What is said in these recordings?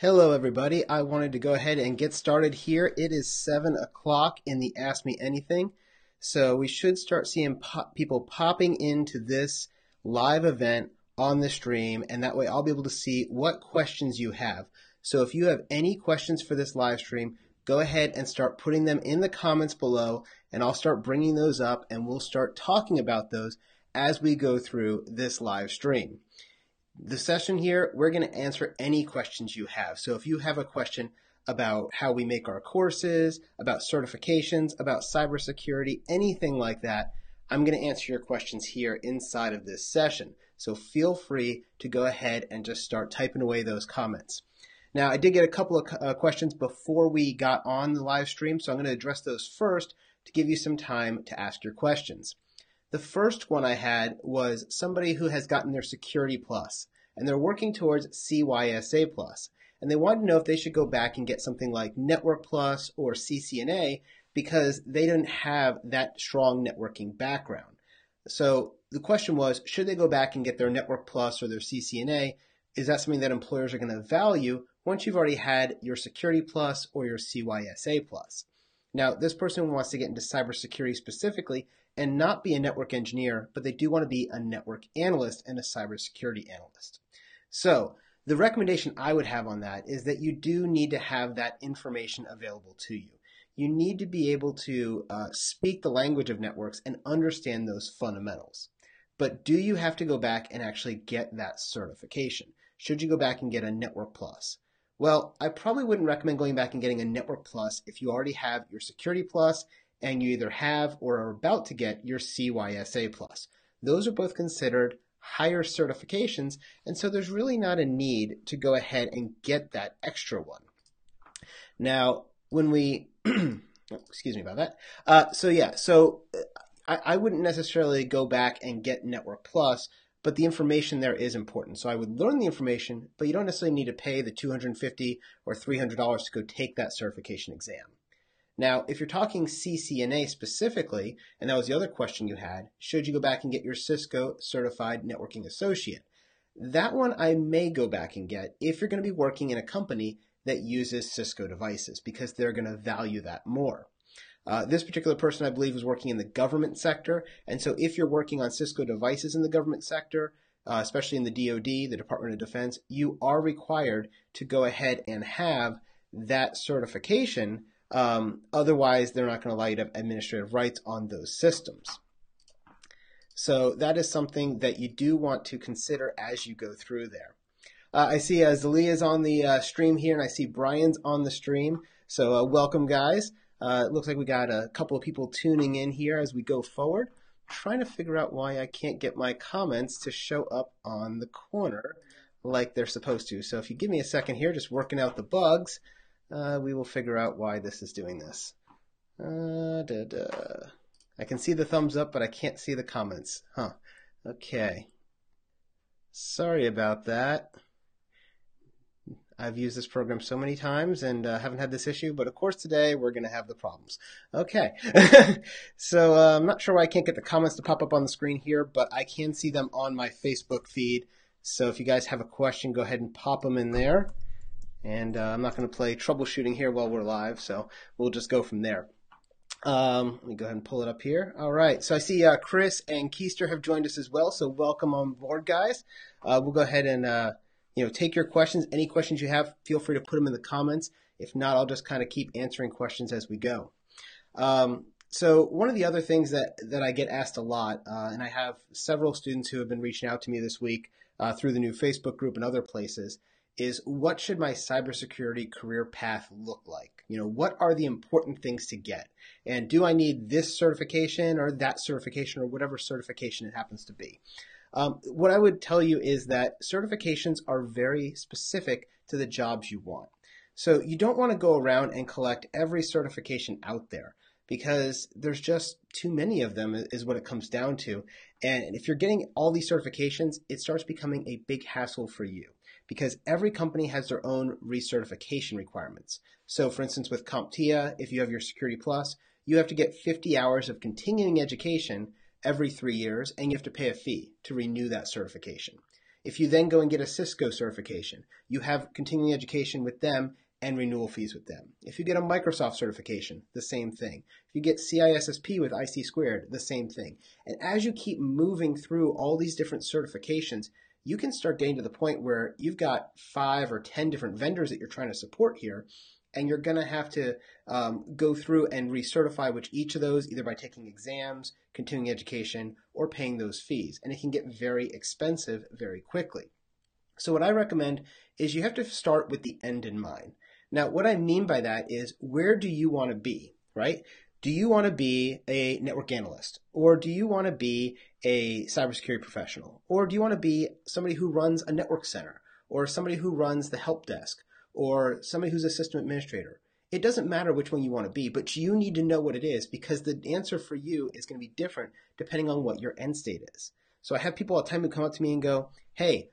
Hello everybody, I wanted to go ahead and get started here. It is 7 o'clock in the Ask Me Anything, so we should start seeing people popping into this live event on the stream, and that way I'll be able to see what questions you have. So if you have any questions for this live stream, go ahead and start putting them in the comments below, and I'll start bringing those up, and we'll start talking about those as we go through this live stream. The session here, we're going to answer any questions you have. So if you have a question about how we make our courses, about certifications, about cybersecurity, anything like that, I'm going to answer your questions here inside of this session. So feel free to go ahead and just start typing away those comments. Now, I did get a couple of questions before we got on the live stream, so I'm going to address those first to give you some time to ask your questions. The first one I had was somebody who has gotten their Security Plus, and they're working towards CISSP Plus, and they wanted to know if they should go back and get something like Network Plus or CCNA because they didn't have that strong networking background. So the question was, should they go back and get their Network Plus or their CCNA? Is that something that employers are going to value once you've already had your Security Plus or your CISSP Plus? Now, this person wants to get into cybersecurity specifically and not be a network engineer, but they do want to be a network analyst and a cybersecurity analyst. So the recommendation I would have on that is that you do need to have that information available to you. You need to be able to speak the language of networks and understand those fundamentals. But do you have to go back and actually get that certification? Should you go back and get a Network Plus? Well, I probably wouldn't recommend going back and getting a Network Plus if you already have your Security Plus and you either have or are about to get your CISSP Plus. Those are both considered higher certifications, and so there's really not a need to go ahead and get that extra one. Now, when we, excuse me about that. I wouldn't necessarily go back and get Network Plus, but the information there is important. So I would learn the information, but you don't necessarily need to pay the $250 or $300 to go take that certification exam. Now, if you're talking CCNA specifically, and that was the other question you had, should you go back and get your Cisco Certified Networking Associate? That one I may go back and get if you're going to be working in a company that uses Cisco devices, because they're going to value that more. This particular person, I believe, was working in the government sector, and so if you're working on Cisco devices in the government sector, especially in the DoD, the Department of Defense, you are required to go ahead and have that certification. Otherwise, they're not going to allow you to have administrative rights on those systems. So that is something that you do want to consider as you go through there. I see Zalia's on the stream here, and I see Brian's on the stream. So welcome, guys. It looks like we got a couple of people tuning in here as we go forward. I'm trying to figure out why I can't get my comments to show up on the corner like they're supposed to. So if you give me a second here, just working out the bugs, we will figure out why this is doing this. I can see the thumbs up, but I can't see the comments. Okay. Sorry about that. I've used this program so many times and haven't had this issue, but of course today we're going to have the problems. Okay, so I'm not sure why I can't get the comments to pop up on the screen here, but I can see them on my Facebook feed. So if you guys have a question, go ahead and pop them in there. And I'm not going to play troubleshooting here while we're live, so we'll just go from there. Let me go ahead and pull it up here. All right, so I see Chris and Keister have joined us as well, so welcome on board, guys. We'll go ahead and take your questions. Any questions you have, feel free to put them in the comments. If not, I'll just kind of keep answering questions as we go. So one of the other things that I get asked a lot, and I have several students who have been reaching out to me this week through the new Facebook group and other places, is what should my cybersecurity career path look like? What are the important things to get? And do I need this certification or that certification or whatever certification it happens to be? What I would tell you is that certifications are very specific to the jobs you want. So you don't want to go around and collect every certification out there because there's just too many of them is what it comes down to. And if you're getting all these certifications, it starts becoming a big hassle for you because every company has their own recertification requirements. So for instance, with CompTIA, if you have your Security Plus, you have to get 50 hours of continuing education every 3 years, and you have to pay a fee to renew that certification. If you then go and get a Cisco certification, you have continuing education with them and renewal fees with them. If you get a Microsoft certification, the same thing. If you get CISSP with IC squared, the same thing. And as you keep moving through all these different certifications, you can start getting to the point where you've got 5 or 10 different vendors that you're trying to support here, and you're going to have to go through and recertify which each of those, either by taking exams, continuing education, or paying those fees. And it can get very expensive very quickly. So what I recommend is you have to start with the end in mind. Now, what I mean by that is, where do you want to be, right? Do you want to be a network analyst? Or do you want to be a cybersecurity professional? Or do you want to be somebody who runs a network center? Or somebody who runs the help desk? Or somebody who's a system administrator? It doesn't matter which one you want to be, but you need to know what it is, because the answer for you is going to be different depending on what your end state is. So I have people all the time who come up to me and go, hey,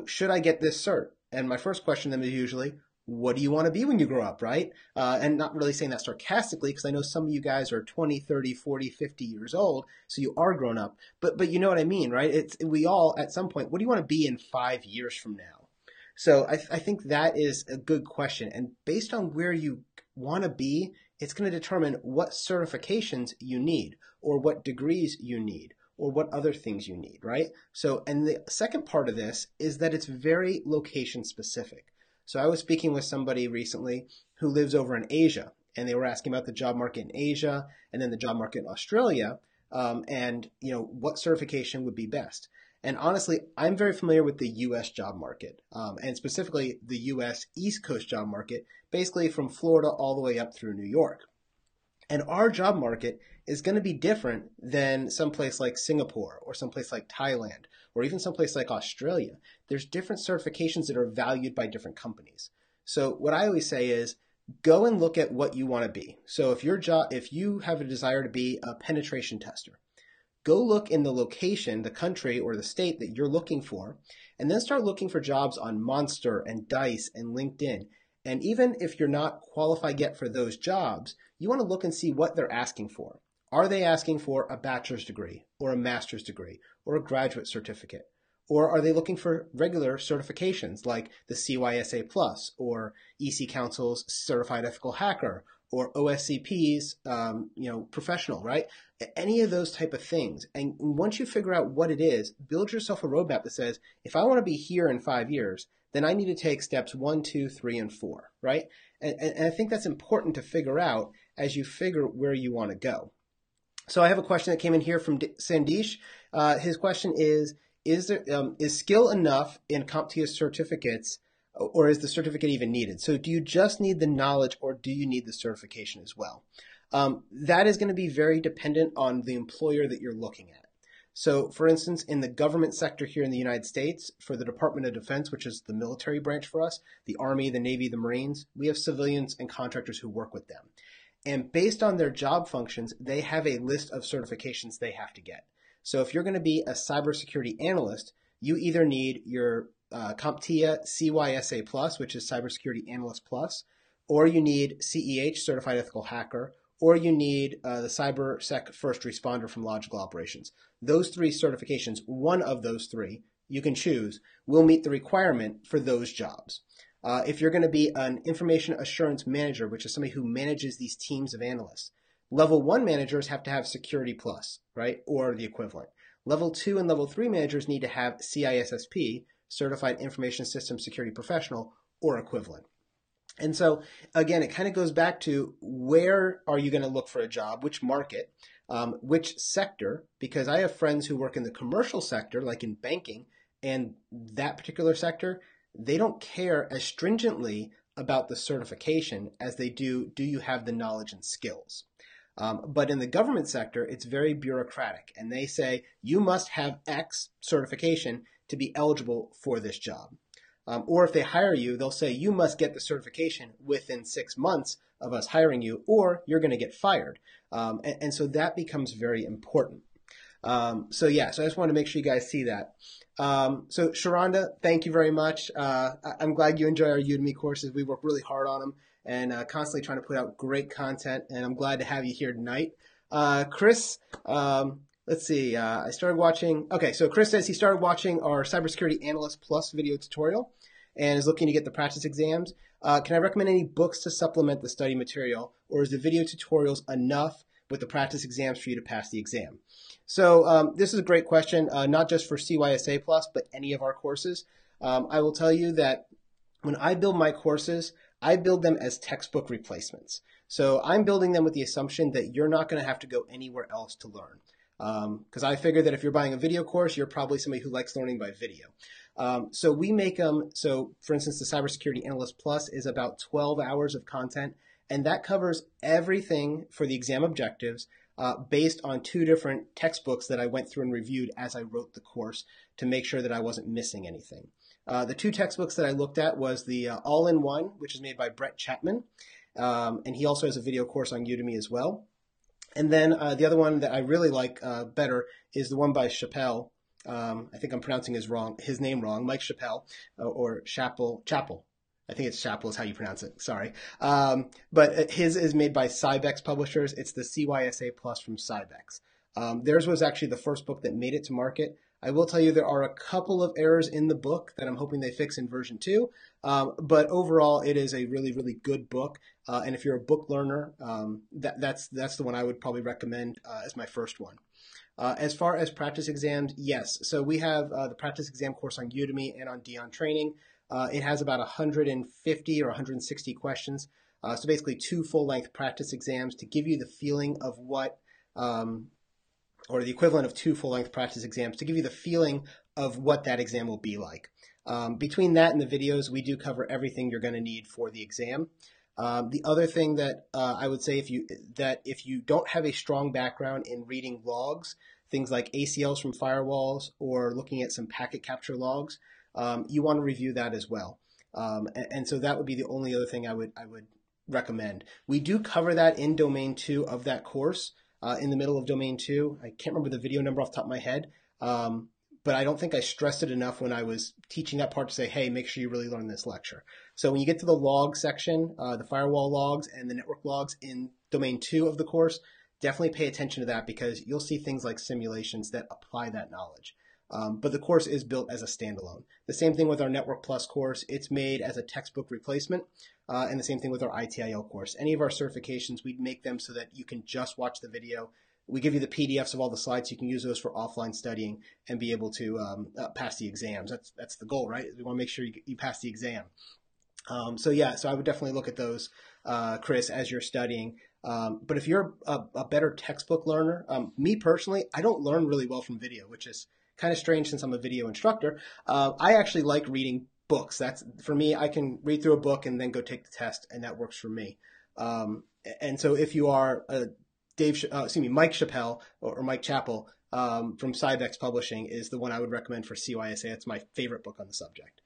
should I get this cert? And my first question to them is usually, what do you want to be when you grow up, right? And not really saying that sarcastically, because I know some of you guys are 20, 30, 40, 50 years old, so you are grown up. But you know what I mean, right? We all, at some point, what do you want to be in 5 years from now? So I think that is a good question. And based on where you want to be, it's going to determine what certifications you need, or what degrees you need, or what other things you need, right? So, and the second part of this is that it's very location specific. So I was speaking with somebody recently who lives over in Asia, and they were asking about the job market in Asia and then the job market in Australia, and what certification would be best. And honestly, I'm very familiar with the U.S. job market, and specifically the U.S. East Coast job market, basically from Florida all the way up through New York. And our job market is going to be different than someplace like Singapore, or someplace like Thailand, or even someplace like Australia. There's different certifications that are valued by different companies. So what I always say is, go and look at what you want to be. So if you have a desire to be a penetration tester, go look in the location, the country, or the state that you're looking for, and then start looking for jobs on Monster and Dice and LinkedIn. And even if you're not qualified yet for those jobs, you want to look and see what they're asking for. Are they asking for a bachelor's degree, or a master's degree, or a graduate certificate? Or are they looking for regular certifications like the CYSA Plus, or EC Council's Certified Ethical Hacker, or OSCP's professional, right? Any of those type of things. And once you figure out what it is, build yourself a roadmap that says, if I want to be here in 5 years, then I need to take steps 1, 2, 3, and 4, right? And I think that's important to figure out as you figure where you want to go. So I have a question that came in here from Sandesh. His question is skill enough in CompTIA certificates, or is the certificate even needed? So do you just need the knowledge, or do you need the certification as well? That is going to be very dependent on the employer that you're looking at. So for instance, in the government sector here in the United States, for the Department of Defense, which is the military branch for us, the Army, the Navy, the Marines, we have civilians and contractors who work with them. And based on their job functions, they have a list of certifications they have to get. So if you're going to be a cybersecurity analyst, you either need your CompTIA CYSA Plus, which is Cybersecurity Analyst Plus, or you need CEH, Certified Ethical Hacker, or you need the CyberSec First Responder from Logical Operations. Those 3 certifications, one of those 3, you can choose, will meet the requirement for those jobs. If you're going to be an Information Assurance Manager, which is somebody who manages these teams of analysts, Level 1 managers have to have Security Plus, right, or the equivalent. Level 2 and Level 3 managers need to have CISSP, Certified Information System Security Professional, or equivalent. And so, again, it kind of goes back to, where are you going to look for a job, which market, which sector, because I have friends who work in the commercial sector, like in banking, and that particular sector, they don't care as stringently about the certification as they do you have the knowledge and skills. But in the government sector, it's very bureaucratic, and they say you must have X certification to be eligible for this job. Or if they hire you, they'll say you must get the certification within 6 months of us hiring you, or you're going to get fired. And so that becomes very important. So I just want to make sure you guys see that. So Sharonda, thank you very much. I'm glad you enjoy our Udemy courses. We work really hard on them, and constantly trying to put out great content, and I'm glad to have you here tonight. Chris, let's see. I started watching. Okay, so Chris says he started watching our Cybersecurity Analyst Plus video tutorial and is looking to get the practice exams. Can I recommend any books to supplement the study material, or is the video tutorials enough with the practice exams for you to pass the exam? So this is a great question, not just for CYSA Plus, but any of our courses. I will tell you that when I build my courses, I build them as textbook replacements. So I'm building them with the assumption that you're not going to have to go anywhere else to learn. Because I figure that if you're buying a video course, you're probably somebody who likes learning by video. So we make them, so for instance, the Cybersecurity Analyst Plus is about 12 hours of content, and that covers everything for the exam objectives based on 2 different textbooks that I went through and reviewed as I wrote the course to make sure that I wasn't missing anything. The 2 textbooks that I looked at was the All-in-One, which is made by Brett Chapman, and he also has a video course on Udemy as well. And then the other one that I really like better is the one by Chappell. I think I'm pronouncing his name wrong, Mike Chappell, or Chappell. I think it's Chappell is how you pronounce it. Sorry. But his is made by Cybex Publishers. It's the CYSA Plus from Cybex. Theirs was actually the first book that made it to market. I will tell you there are a couple of errors in the book that I'm hoping they fix in version 2. But overall, it is a really, really good book. And if you're a book learner, that's the one I would probably recommend as my first one. As far as practice exams, yes. So we have the practice exam course on Udemy and on Dion Training. It has about 150 or 160 questions. So basically 2 full-length practice exams to give you the feeling of what, or the equivalent of 2 full-length practice exams to give you the feeling of what that exam will be like. Between that and the videos, we do cover everything you're going to need for the exam. The other thing that I would say if you don't have a strong background in reading logs, things like ACLs from firewalls or looking at some packet capture logs, you want to review that as well. And so that would be the only other thing I would recommend. We do cover that in Domain 2 of that course, in the middle of Domain 2. I can't remember the video number off the top of my head, but I don't think I stressed it enough when I was teaching that part to say, hey, make sure you really learn this lecture. So when you get to the log section, the firewall logs and the network logs in Domain 2 of the course, definitely pay attention to that because you'll see things like simulations that apply that knowledge. But the course is built as a standalone. The same thing with our Network Plus course. It's made as a textbook replacement, and the same thing with our ITIL course. Any of our certifications, we make them so that you can just watch the video. We give you the PDFs of all the slides. You can use those for offline studying and be able to pass the exams. That's the goal, right? We want to make sure you pass the exam. So I would definitely look at those, Chris, as you're studying. But if you're a better textbook learner, me personally, I don't learn really well from video, which is kind of strange since I'm a video instructor. I actually like reading books. That's for me. I can read through a book and then go take the test, and that works for me. And so if you are Mike Chappell or Mike Chappell from Cybex Publishing is the one I would recommend for CYSA. It's my favorite book on the subject.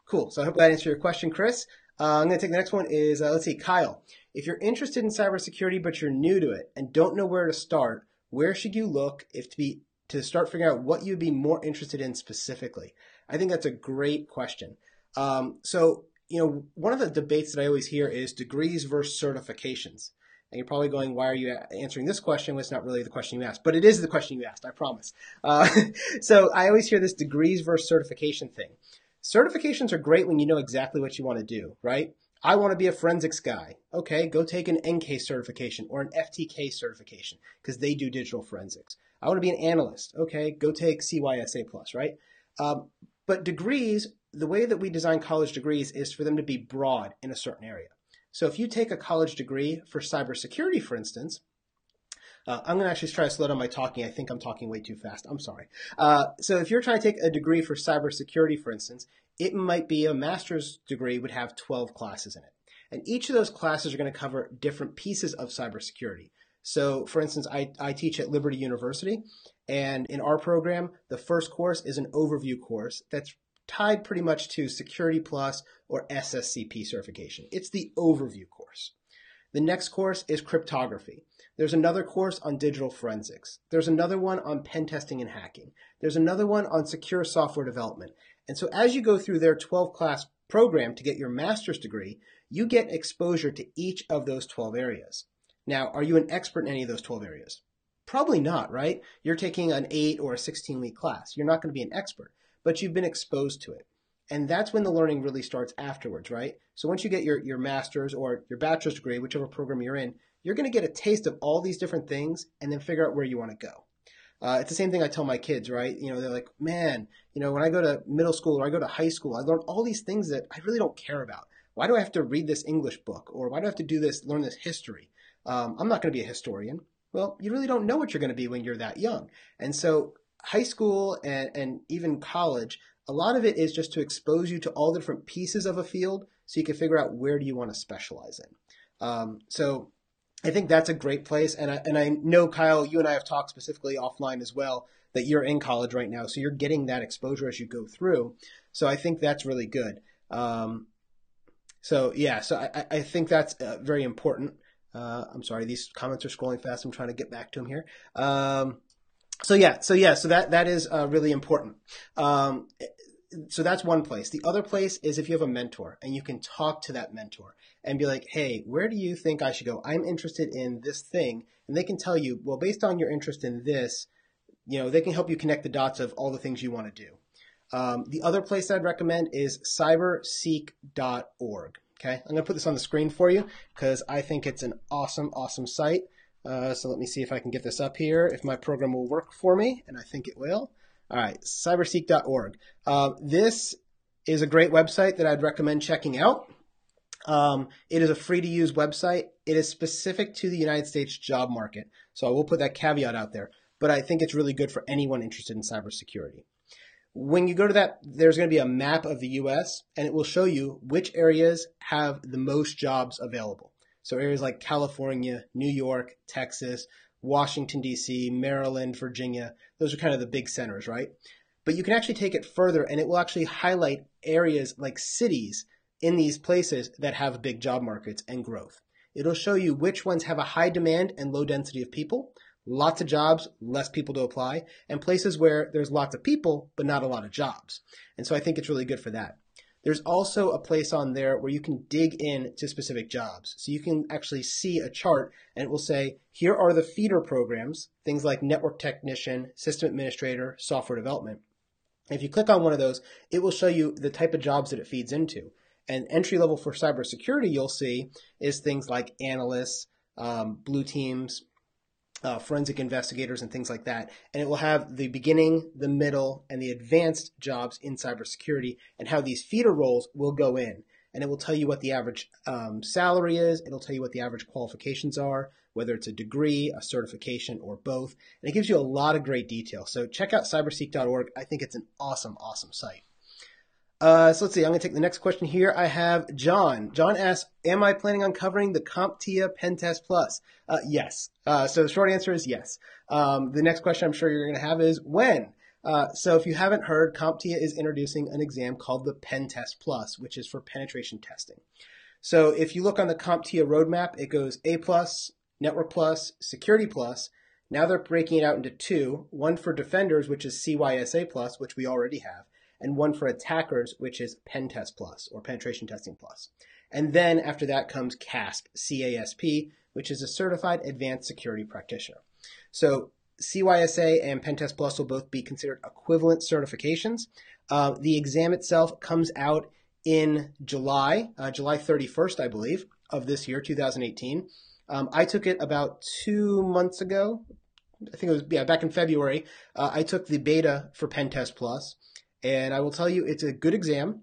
Cool. So I hope that answered your question, Chris. I'm going to take the next one is, let's see, Kyle. If you're interested in cybersecurity, but you're new to it and don't know where to start, where should you look to start figuring out what you'd be more interested in specifically? I think that's a great question. So, one of the debates that I always hear is degrees versus certifications. And you're probably going, why are you answering this question? Well, it's not really the question you asked, but it is the question you asked, I promise. So I always hear this degrees versus certification thing. Certifications are great when you know exactly what you want to do, right? I want to be a forensics guy. Okay, go take an NK certification or an FTK certification because they do digital forensics. I want to be an analyst. Okay, go take CYSA Plus, right? But degrees, the way that we design college degrees is for them to be broad in a certain area. So if you take a college degree for cybersecurity, for instance, I'm going to actually try to slow down my talking. I think I'm talking way too fast. I'm sorry. So if you're trying to take a degree for cybersecurity, for instance, it might be a master's degree would have 12 classes in it. And each of those classes are going to cover different pieces of cybersecurity. So for instance, I teach at Liberty University, and in our program, the first course is an overview course that's tied pretty much to Security Plus or SSCP certification. It's the overview course. The next course is cryptography. There's another course on digital forensics. There's another one on pen testing and hacking. There's another one on secure software development. And so as you go through their 12-class program to get your master's degree, you get exposure to each of those 12 areas. Now, are you an expert in any of those 12 areas? Probably not, right? You're taking an 8 or a 16-week class. You're not going to be an expert, but you've been exposed to it. And that's when the learning really starts afterwards, right? So once you get your master's or your bachelor's degree, whichever program you're in, you're going to get a taste of all these different things and then figure out where you want to go. It's the same thing I tell my kids, right? They're like, man, when I go to middle school or I go to high school, I learn all these things that I really don't care about. Why do I have to read this English book? Or why do I have to do this, learn this history? I'm not going to be a historian. Well, you really don't know what you're going to be when you're that young. And so high school and even college, a lot of it is just to expose you to all the different pieces of a field so you can figure out where do you want to specialize in. So I think that's a great place. And I know, Kyle, you and I have talked specifically offline as well, that you're in college right now. So you're getting that exposure as you go through. So I think that's really good. So I think that's very important. I'm sorry, these comments are scrolling fast. I'm trying to get back to them here. So that is really important. So that's one place. The other place is if you have a mentor and you can talk to that mentor and be like, hey, where do you think I should go? I'm interested in this thing. And they can tell you, well, based on your interest in this, they can help you connect the dots of all the things you want to do. The other place I'd recommend is cyberseek.org. Okay, I'm going to put this on the screen for you because I think it's an awesome, awesome site. So let me see if I can get this up here, if my program will work for me, and I think it will. All right, cyberseek.org. This is a great website that I'd recommend checking out. It is a free-to-use website. It is specific to the United States job market. So I will put that caveat out there, but I think it's really good for anyone interested in cybersecurity. When you go to that, there's going to be a map of the U.S., and it will show you which areas have the most jobs available. So areas like California, New York, Texas, Washington, D.C., Maryland, Virginia, those are kind of the big centers, right? But you can actually take it further, and it will actually highlight areas like cities in these places that have big job markets and growth. It'll show you which ones have a high demand and low density of people, lots of jobs, less people to apply, and places where there's lots of people, but not a lot of jobs. And so I think it's really good for that. There's also a place on there where you can dig in to specific jobs. So you can actually see a chart and it will say, here are the feeder programs, things like network technician, system administrator, software development. If you click on one of those, it will show you the type of jobs that it feeds into. And entry level for cybersecurity, you'll see, is things like analysts, blue teams, forensic investigators and things like that. And it will have the beginning, the middle, and the advanced jobs in cybersecurity and how these feeder roles will go in. And it will tell you what the average salary is. It'll tell you what the average qualifications are, whether it's a degree, a certification, or both. And it gives you a lot of great detail. So check out cyberseek.org. I think it's an awesome, awesome site. So let's see, I'm going to take the next question here. I have John. John asks, am I planning on covering the CompTIA Pen Test Plus? Yes. So the short answer is yes. The next question I'm sure you're going to have is when? So if you haven't heard, CompTIA is introducing an exam called the Pen Test Plus, which is for penetration testing. So if you look on the CompTIA roadmap, it goes A+, Network Plus, Security Plus. Now they're breaking it out into two, one for defenders, which is CYSA Plus, which we already have, and one for attackers, which is Pen Test Plus, or Penetration Testing Plus. And then after that comes CASP, CASP, which is a Certified Advanced Security Practitioner. So CYSA and Pen Test Plus will both be considered equivalent certifications. The exam itself comes out in July 31st, I believe, of this year, 2018. I took it about 2 months ago. I think it was, back in February. I took the beta for Pen Test Plus. And I will tell you, it's a good exam,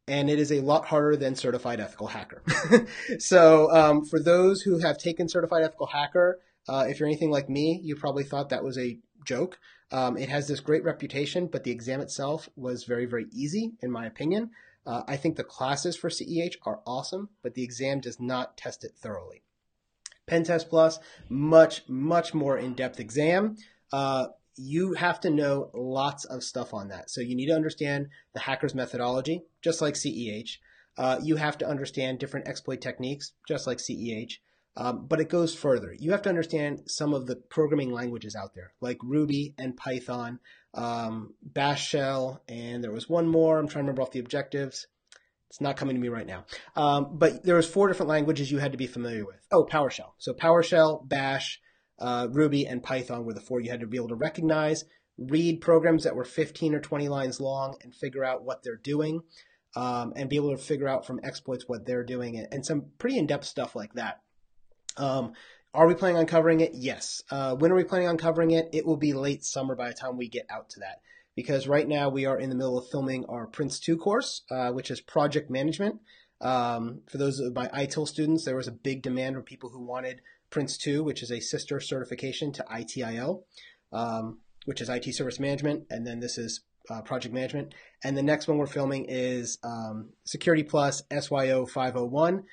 and it is a lot harder than Certified Ethical Hacker. So for those who have taken Certified Ethical Hacker, if you're anything like me, you probably thought that was a joke. It has this great reputation, but the exam itself was very, very easy, in my opinion. I think the classes for CEH are awesome, but the exam does not test it thoroughly. Pen Test Plus, much, much more in-depth exam. You have to know lots of stuff on that. So you need to understand the hacker's methodology, just like CEH. You have to understand different exploit techniques, just like CEH. But it goes further. You have to understand some of the programming languages out there, like Ruby and Python, Bash Shell, and there was one more. I'm trying to remember off the objectives. It's not coming to me right now. But there was 4 different languages you had to be familiar with. Oh, PowerShell. So PowerShell, Bash, Ruby, and Python were the four you had to be able to recognize, read programs that were 15 or 20 lines long and figure out what they're doing, and be able to figure out from exploits what they're doing, and some pretty in-depth stuff like that. Are we planning on covering it? Yes. When are we planning on covering it? It will be late summer by the time we get out to that, because right now we are in the middle of filming our Prince 2 course, which is project management. For those of my ITIL students, there was a big demand from people who wanted Prince 2, which is a sister certification to ITIL, which is IT Service Management, and then this is project management. And the next one we're filming is Security Plus SYO 501,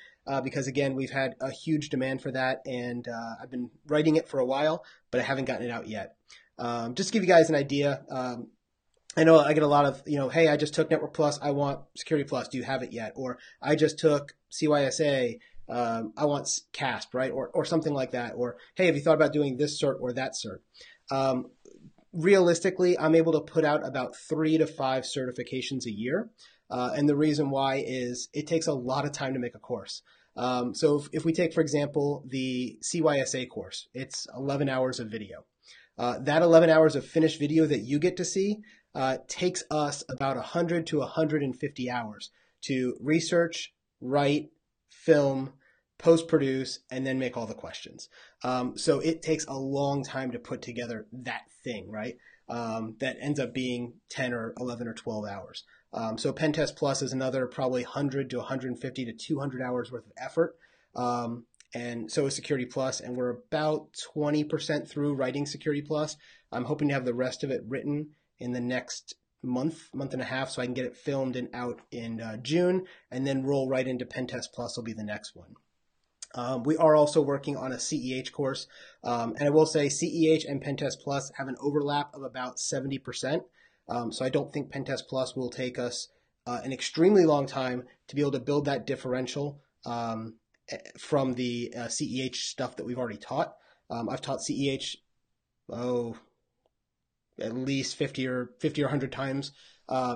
because again, we've had a huge demand for that, and I've been writing it for a while, but I haven't gotten it out yet. Just to give you guys an idea, I know I get a lot of, hey, I just took Network Plus, I want Security Plus, do you have it yet? Or I just took CISSP, I want CASP, right? Or something like that. Or, hey, have you thought about doing this cert or that cert? Realistically, I'm able to put out about 3 to 5 certifications a year. And the reason why is it takes a lot of time to make a course. So if we take, for example, the CISSP course, it's 11 hours of video. That 11 hours of finished video that you get to see takes us about 100 to 150 hours to research, write, film, post-produce, and then make all the questions. So it takes a long time to put together that thing, right? That ends up being 10 or 11 or 12 hours. So Pentest Plus is another probably 100 to 150 to 200 hours worth of effort. And so is Security Plus, and we're about 20% through writing Security Plus. I'm hoping to have the rest of it written in the next month and a half, so I can get it filmed and out in June, and then roll right into Pentest Plus will be the next one. We are also working on a CEH course, and I will say CEH and Pentest Plus have an overlap of about 70%, so I don't think Pentest Plus will take us an extremely long time to be able to build that differential from the CEH stuff that we've already taught. I've taught CEH, at least 50 or 100 times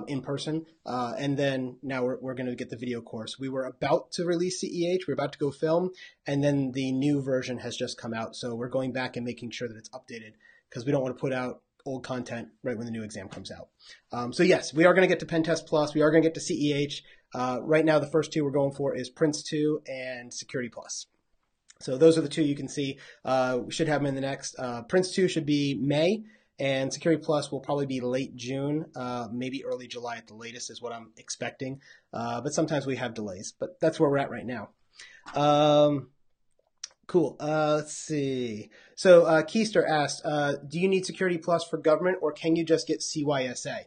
in person. And then now we're going to get the video course. We were about to release CEH. We're about to go film. And then the new version has just come out. So we're going back and making sure that it's updated because we don't want to put out old content right when the new exam comes out. So yes, we are going to get to Pentest Plus. We are going to get to CEH. Right now, the first two we're going for is Prince 2 and Security Plus. So those are the two you can see. We should have them in the next. Prince 2 should be May. And Security Plus will probably be late June, maybe early July at the latest is what I'm expecting. But sometimes we have delays, but that's where we're at right now. Cool. Let's see. So Keister asked, do you need Security Plus for government or can you just get CYSA?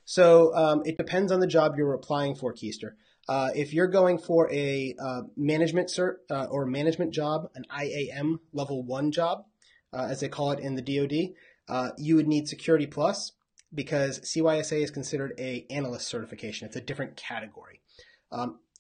So it depends on the job you're applying for, Keister. If you're going for a management cert or management job, an IAM level 1 job, as they call it in the DoD, you would need Security Plus because CYSA is considered a analyst certification. It's a different category.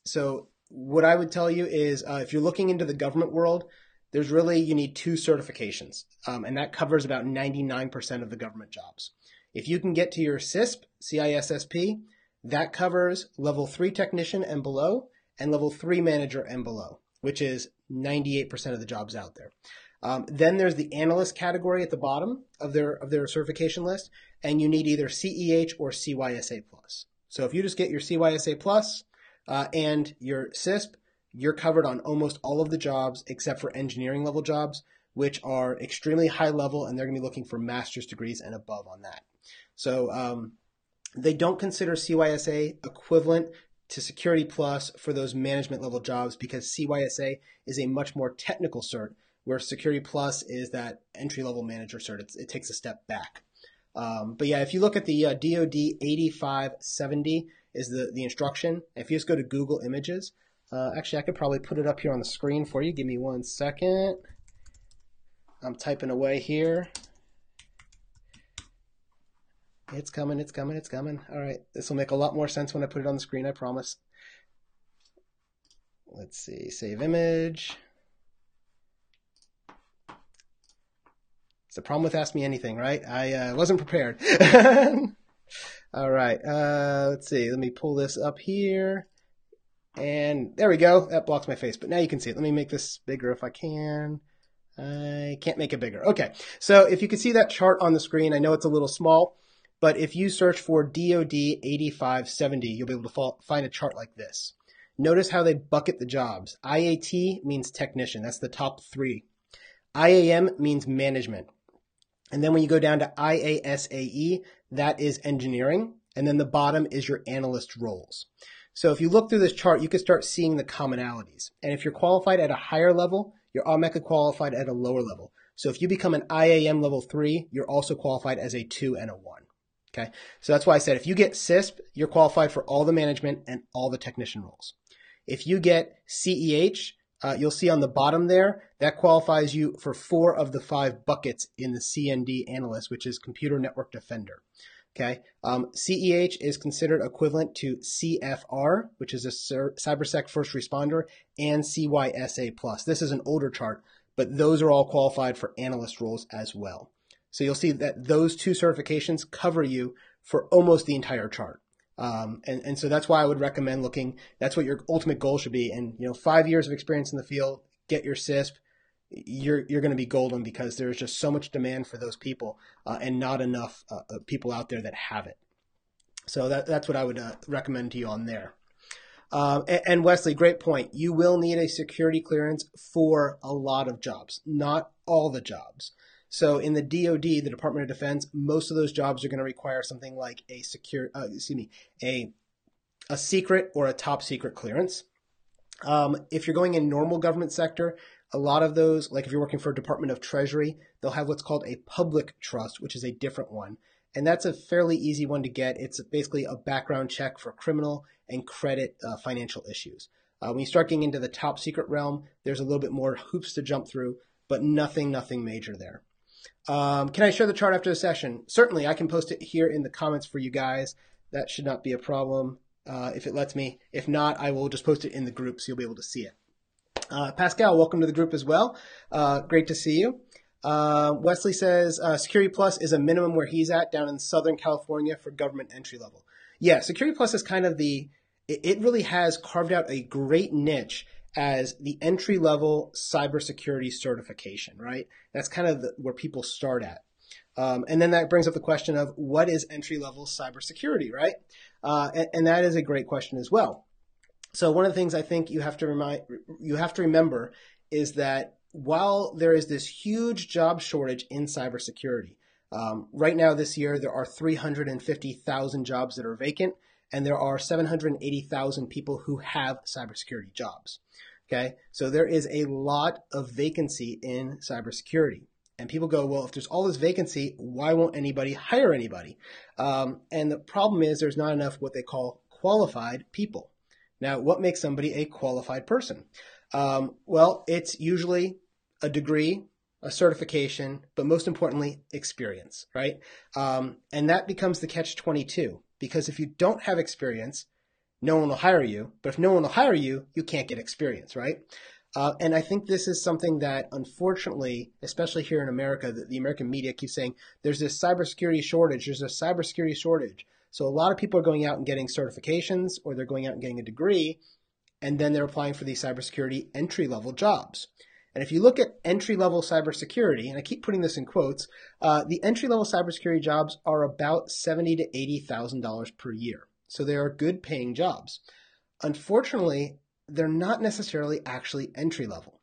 So what I would tell you is if you're looking into the government world, there's really, you need 2 certifications, and that covers about 99% of the government jobs. If you can get to your CISSP, CISSP, that covers level 3 technician and below, and level 3 manager and below, which is 98% of the jobs out there. Then there's the analyst category at the bottom of their certification list, and you need either CEH or CYSA Plus. So if you just get your CYSA Plus and your CISSP, you're covered on almost all of the jobs except for engineering level jobs, which are extremely high level, and they're going to be looking for master's degrees and above on that. So they don't consider CYSA equivalent to Security Plus for those management level jobs because CYSA is a much more technical cert, where Security Plus is that entry-level manager cert. It takes a step back. But yeah, if you look at the DoD 8570 is the instruction. If you just go to Google Images, actually I could probably put it up here on the screen for you. Give me 1 second. I'm typing away here. It's coming, it's coming, it's coming. All right, this will make a lot more sense when I put it on the screen, I promise. Let's see, save image. It's the problem with Ask Me Anything, right? I wasn't prepared. All right, let's see. Let me pull this up here. And there we go. That blocks my face, but now you can see it. Let me make this bigger if I can. I can't make it bigger. Okay, so if you can see that chart on the screen, I know it's a little small, but if you search for DoD 8570, you'll be able to find a chart like this. Notice how they bucket the jobs. IAT means technician. That's the top 3. IAM means management. And then when you go down to IASAE, that is engineering. And then the bottom is your analyst roles. So if you look through this chart, you can start seeing the commonalities. And if you're qualified at a higher level, you're automatically qualified at a lower level. So if you become an IAM level 3, you're also qualified as a 2 and a 1. Okay, so that's why I said if you get CISSP, you're qualified for all the management and all the technician roles. If you get CEH, you'll see on the bottom there, that qualifies you for 4 of the 5 buckets in the CND analyst, which is Computer Network Defender. Okay, CEH is considered equivalent to CFR, which is a CyberSec First Responder, and CYSA+. This is an older chart, but those are all qualified for analyst roles as well. So you'll see that those 2 certifications cover you for almost the entire chart. And so that's why I would recommend looking, that's what your ultimate goal should be. And, 5 years of experience in the field, get your CISSP, you're going to be golden because there's just so much demand for those people and not enough people out there that have it. So that's what I would recommend to you on there. And Wesley, great point. You will need a security clearance for a lot of jobs, not all the jobs. So in the DoD, the Department of Defense, most of those jobs are going to require something like a secret or a top secret clearance. If you're going in normal government sector, a lot of those, like if you're working for Department of Treasury, they'll have what's called a public trust, which is a different one. And that's a fairly easy one to get. It's basically a background check for criminal and credit financial issues. When you start getting into the top secret realm, there's a little bit more hoops to jump through, but nothing major there. Can I share the chart after the session? Certainly, I can post it here in the comments for you guys. That should not be a problem if it lets me. If not, I will just post it in the group so you'll be able to see it. Pascal, welcome to the group as well. Great to see you. Wesley says Security Plus is a minimum where he's at down in Southern California for government entry level. Yeah, Security Plus is kind of it really has carved out a great niche as the entry-level cybersecurity certification, right? That's kind of where people start at. And then that brings up the question of what is entry-level cybersecurity, right? And that is a great question as well. So one of the things I think you have to remember is that while there is this huge job shortage in cybersecurity, right now this year there are 350,000 jobs that are vacant, and there are 780,000 people who have cybersecurity jobs. Okay, so there is a lot of vacancy in cybersecurity. And people go, well, if there's all this vacancy, why won't anybody hire anybody? And the problem is there's not enough what they call qualified people. Now, what makes somebody a qualified person? Well, it's usually a degree, a certification, but most importantly, experience, right? And that becomes the catch-22, because if you don't have experience, no one will hire you. But if no one will hire you, you can't get experience, right? And I think this is something that, unfortunately, especially here in America, the American media keeps saying, there's this cybersecurity shortage, there's a cybersecurity shortage. So a lot of people are going out and getting certifications, or they're going out and getting a degree, and then they're applying for these cybersecurity entry-level jobs. And if you look at entry-level cybersecurity, and I keep putting this in quotes, the entry-level cybersecurity jobs are about $70,000 to $80,000 per year. So they are good paying jobs. Unfortunately, they're not necessarily actually entry-level.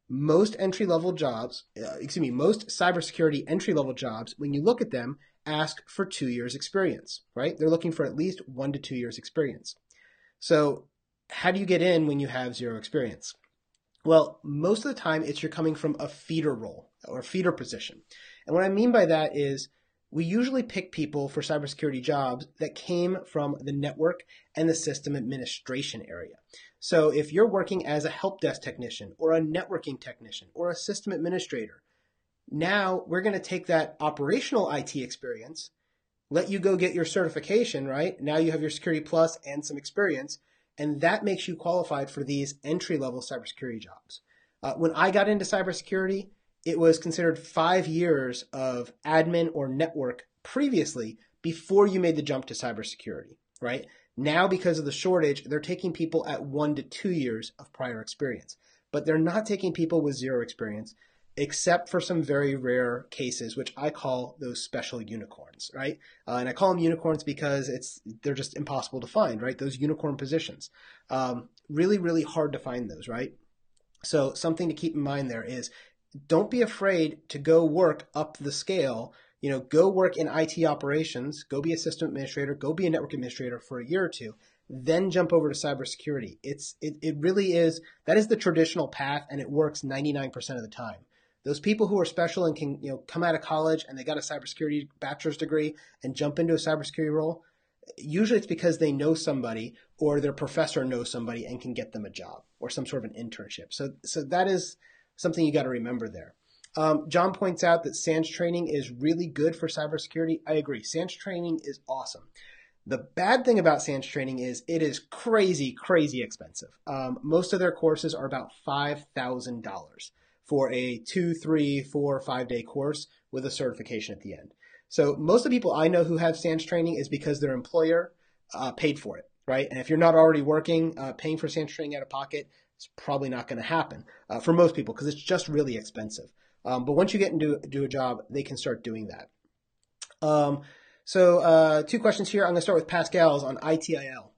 Most entry-level jobs, most cybersecurity entry-level jobs, when you look at them, ask for 2 years experience, right? They're looking for at least 1 to 2 years experience. So how do you get in when you have 0 experience? Well, most of the time you're coming from a feeder role or feeder position. And what I mean by that is we usually pick people for cybersecurity jobs that came from the network and the system administration area. So if you're working as a help desk technician or a networking technician or a system administrator, now we're going to take that operational IT experience, let you go get your certification, right? Now you have your Security Plus and some experience, and that makes you qualified for these entry-level cybersecurity jobs. When I got into cybersecurity, it was considered 5 years of admin or network previously before you made the jump to cybersecurity, right? Now, because of the shortage, they're taking people at 1 to 2 years of prior experience, but they're not taking people with 0 experience. except for some very rare cases, which I call those special unicorns, right? And I call them unicorns because they're just impossible to find, right? Those unicorn positions. Really, really hard to find those, right? So something to keep in mind there is don't be afraid to go work up the scale. Go work in IT operations, go be a system administrator, go be a network administrator for a year or two, then jump over to cybersecurity. It really is, that is the traditional path, and it works 99% of the time. Those people who are special and can come out of college and they got a cybersecurity bachelor's degree and jump into a cybersecurity role, usually it's because they know somebody or their professor knows somebody and can get them a job or some sort of an internship. So that is something you got to remember there. John points out that SANS training is really good for cybersecurity. I agree. SANS training is awesome. The bad thing about SANS training is it is crazy, crazy expensive. Most of their courses are about $5,000 for a 2, 3, 4, 5-day course with a certification at the end. So most of the people I know who have SANS training is because their employer paid for it, right? And if you're not already working, paying for SANS training out of pocket, it's probably not going to happen for most people because it's just really expensive. But once you get into do a job, they can start doing that. So 2 questions here. I'm going to start with Pascal's on ITIL.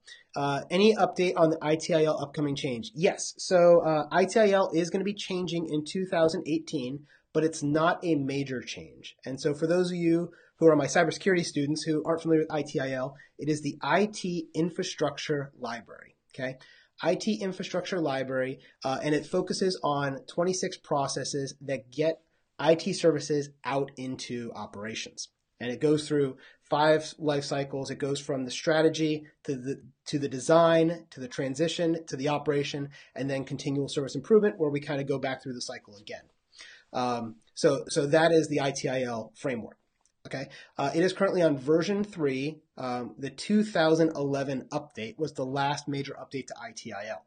Any update on the ITIL upcoming change? Yes. So ITIL is going to be changing in 2018, but it's not a major change. And so for those of you who are my cybersecurity students who aren't familiar with ITIL, it is the IT Infrastructure Library. Okay. IT Infrastructure Library, and it focuses on 26 processes that get IT services out into operations. And it goes through 5 life cycles. It goes from the strategy to the design, to the transition, to the operation, and then continual service improvement, where we kind of go back through the cycle again. So that is the ITIL framework. Okay, it is currently on version 3. The 2011 update was the last major update to ITIL.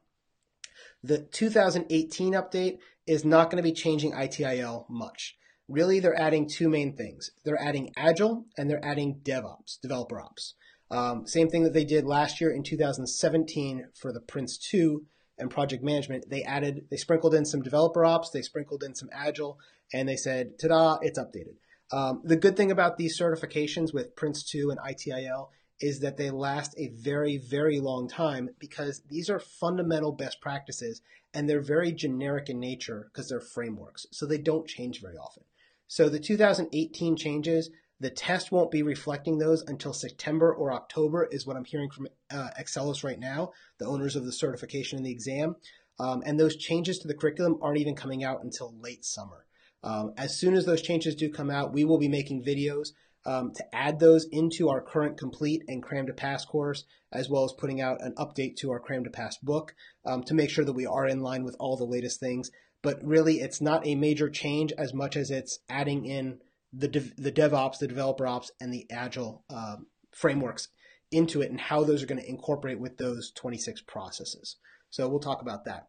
The 2018 update is not going to be changing ITIL much. Really, they're adding 2 main things. They're adding Agile and they're adding DevOps, Developer Ops. Same thing that they did last year in 2017 for the Prince 2 and Project Management. They sprinkled in some Developer Ops, they sprinkled in some Agile, and they said, ta-da, it's updated. The good thing about these certifications with Prince 2 and ITIL is that they last a very, very long time because these are fundamental best practices and they're very generic in nature because they're frameworks. So they don't change very often. So the 2018 changes, the test won't be reflecting those until September or October is what I'm hearing from Excelis right now, the owners of the certification and the exam. And those changes to the curriculum aren't even coming out until late summer. As soon as those changes do come out, we will be making videos to add those into our current complete and cram to pass course, as well as putting out an update to our cram to pass book to make sure that we are in line with all the latest things. But really, it's not a major change as much as it's adding in the DevOps, the Developer Ops, and the Agile frameworks into it and how those are going to incorporate with those 26 processes. So we'll talk about that.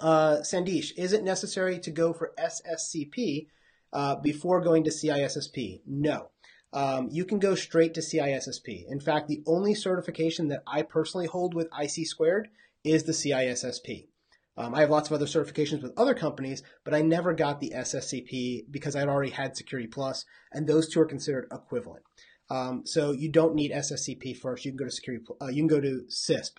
Sandesh, is it necessary to go for SSCP before going to CISSP? No. You can go straight to CISSP. In fact, the only certification that I personally hold with IC Squared is the CISSP. I have lots of other certifications with other companies, but I never got the SSCP because I'd already had Security Plus, and those 2 are considered equivalent. So you don't need SSCP first. You can go to Security. You can go to CISSP.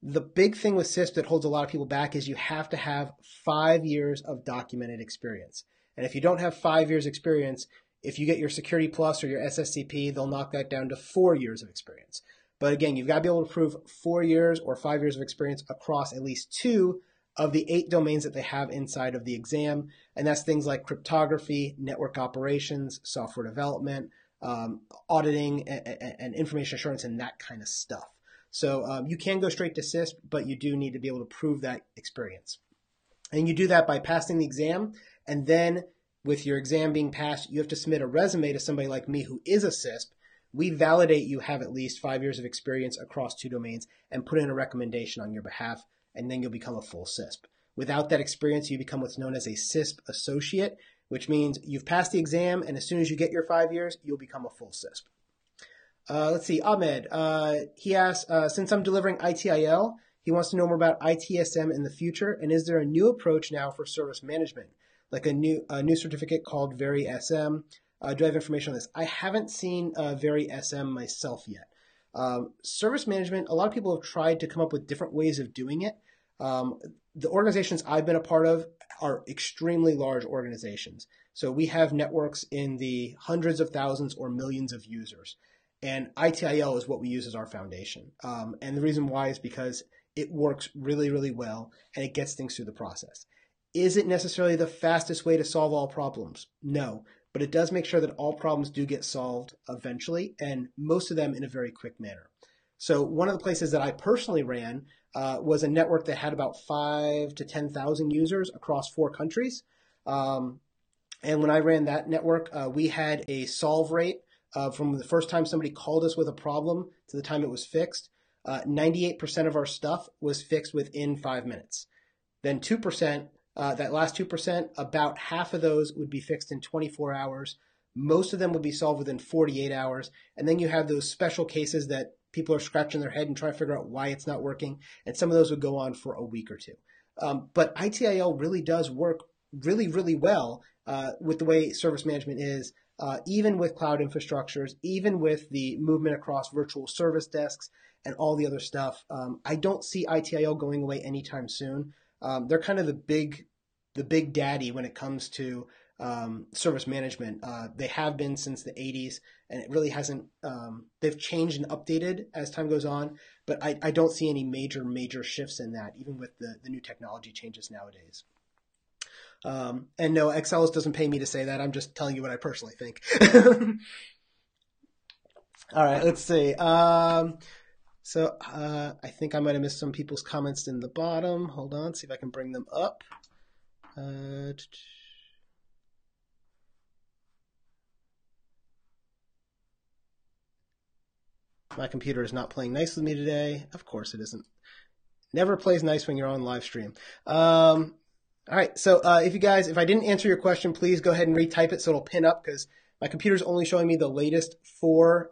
The big thing with CISSP that holds a lot of people back is you have to have 5 years of documented experience. And if you don't have 5 years experience, if you get your Security Plus or your SSCP, they'll knock that down to 4 years of experience. But again, you've got to be able to prove 4 years or 5 years of experience across at least 2 of the 8 domains that they have inside of the exam. And that's things like cryptography, network operations, software development, auditing, and information assurance, and that kind of stuff. So you can go straight to CISSP, but you do need to be able to prove that experience. And you do that by passing the exam, and then with your exam being passed, you have to submit a resume to somebody like me who is a CISSP. We validate you have at least 5 years of experience across 2 domains and put in a recommendation on your behalf, and then you'll become a full CISSP. Without that experience, you become what's known as a CISSP associate, which means you've passed the exam, and as soon as you get your 5 years, you'll become a full CISSP. Let's see, Ahmed, he asks, since I'm delivering ITIL, he wants to know more about ITSM in the future, and is there a new approach now for service management, like a new certificate called Very SM. Do I have information on this? I haven't seen Very SM myself yet. Service management, a lot of people have tried to come up with different ways of doing it. The organizations I've been a part of are extremely large organizations. So we have networks in the hundreds of thousands or millions of users. And ITIL is what we use as our foundation. And the reason why is because it works really, really well and it gets things through the process. Is it necessarily the fastest way to solve all problems? No, but it does make sure that all problems do get solved eventually, and most of them in a very quick manner. So one of the places that I personally ran was a network that had about 5,000 to 10,000 users across 4 countries. And when I ran that network, we had a solve rate from the first time somebody called us with a problem to the time it was fixed. 98% of our stuff was fixed within 5 minutes. Then 2%, that last 2%, about half of those would be fixed in 24 hours. Most of them would be solved within 48 hours. And then you have those special cases that people are scratching their head and trying to figure out why it's not working. And some of those would go on for a week or two. But ITIL really does work really, really well with the way service management is, even with cloud infrastructures, even with the movement across virtual service desks and all the other stuff. I don't see ITIL going away anytime soon. They're kind of the big daddy when it comes to service management. They have been since the 80s, and it really hasn't, they've changed and updated as time goes on, but I don't see any major shifts in that, even with the new technology changes nowadays. And no, Excelis doesn't pay me to say that. I'm just telling you what I personally think. All right, let's see. So I think I might have missed some people's comments in the bottom. Hold on, see if I can bring them up. My computer is not playing nice with me today. Of course it isn't. Never plays nice when you're on live stream. All right, so if I didn't answer your question, please go ahead and retype it so it'll pin up, because my computer's only showing me the latest four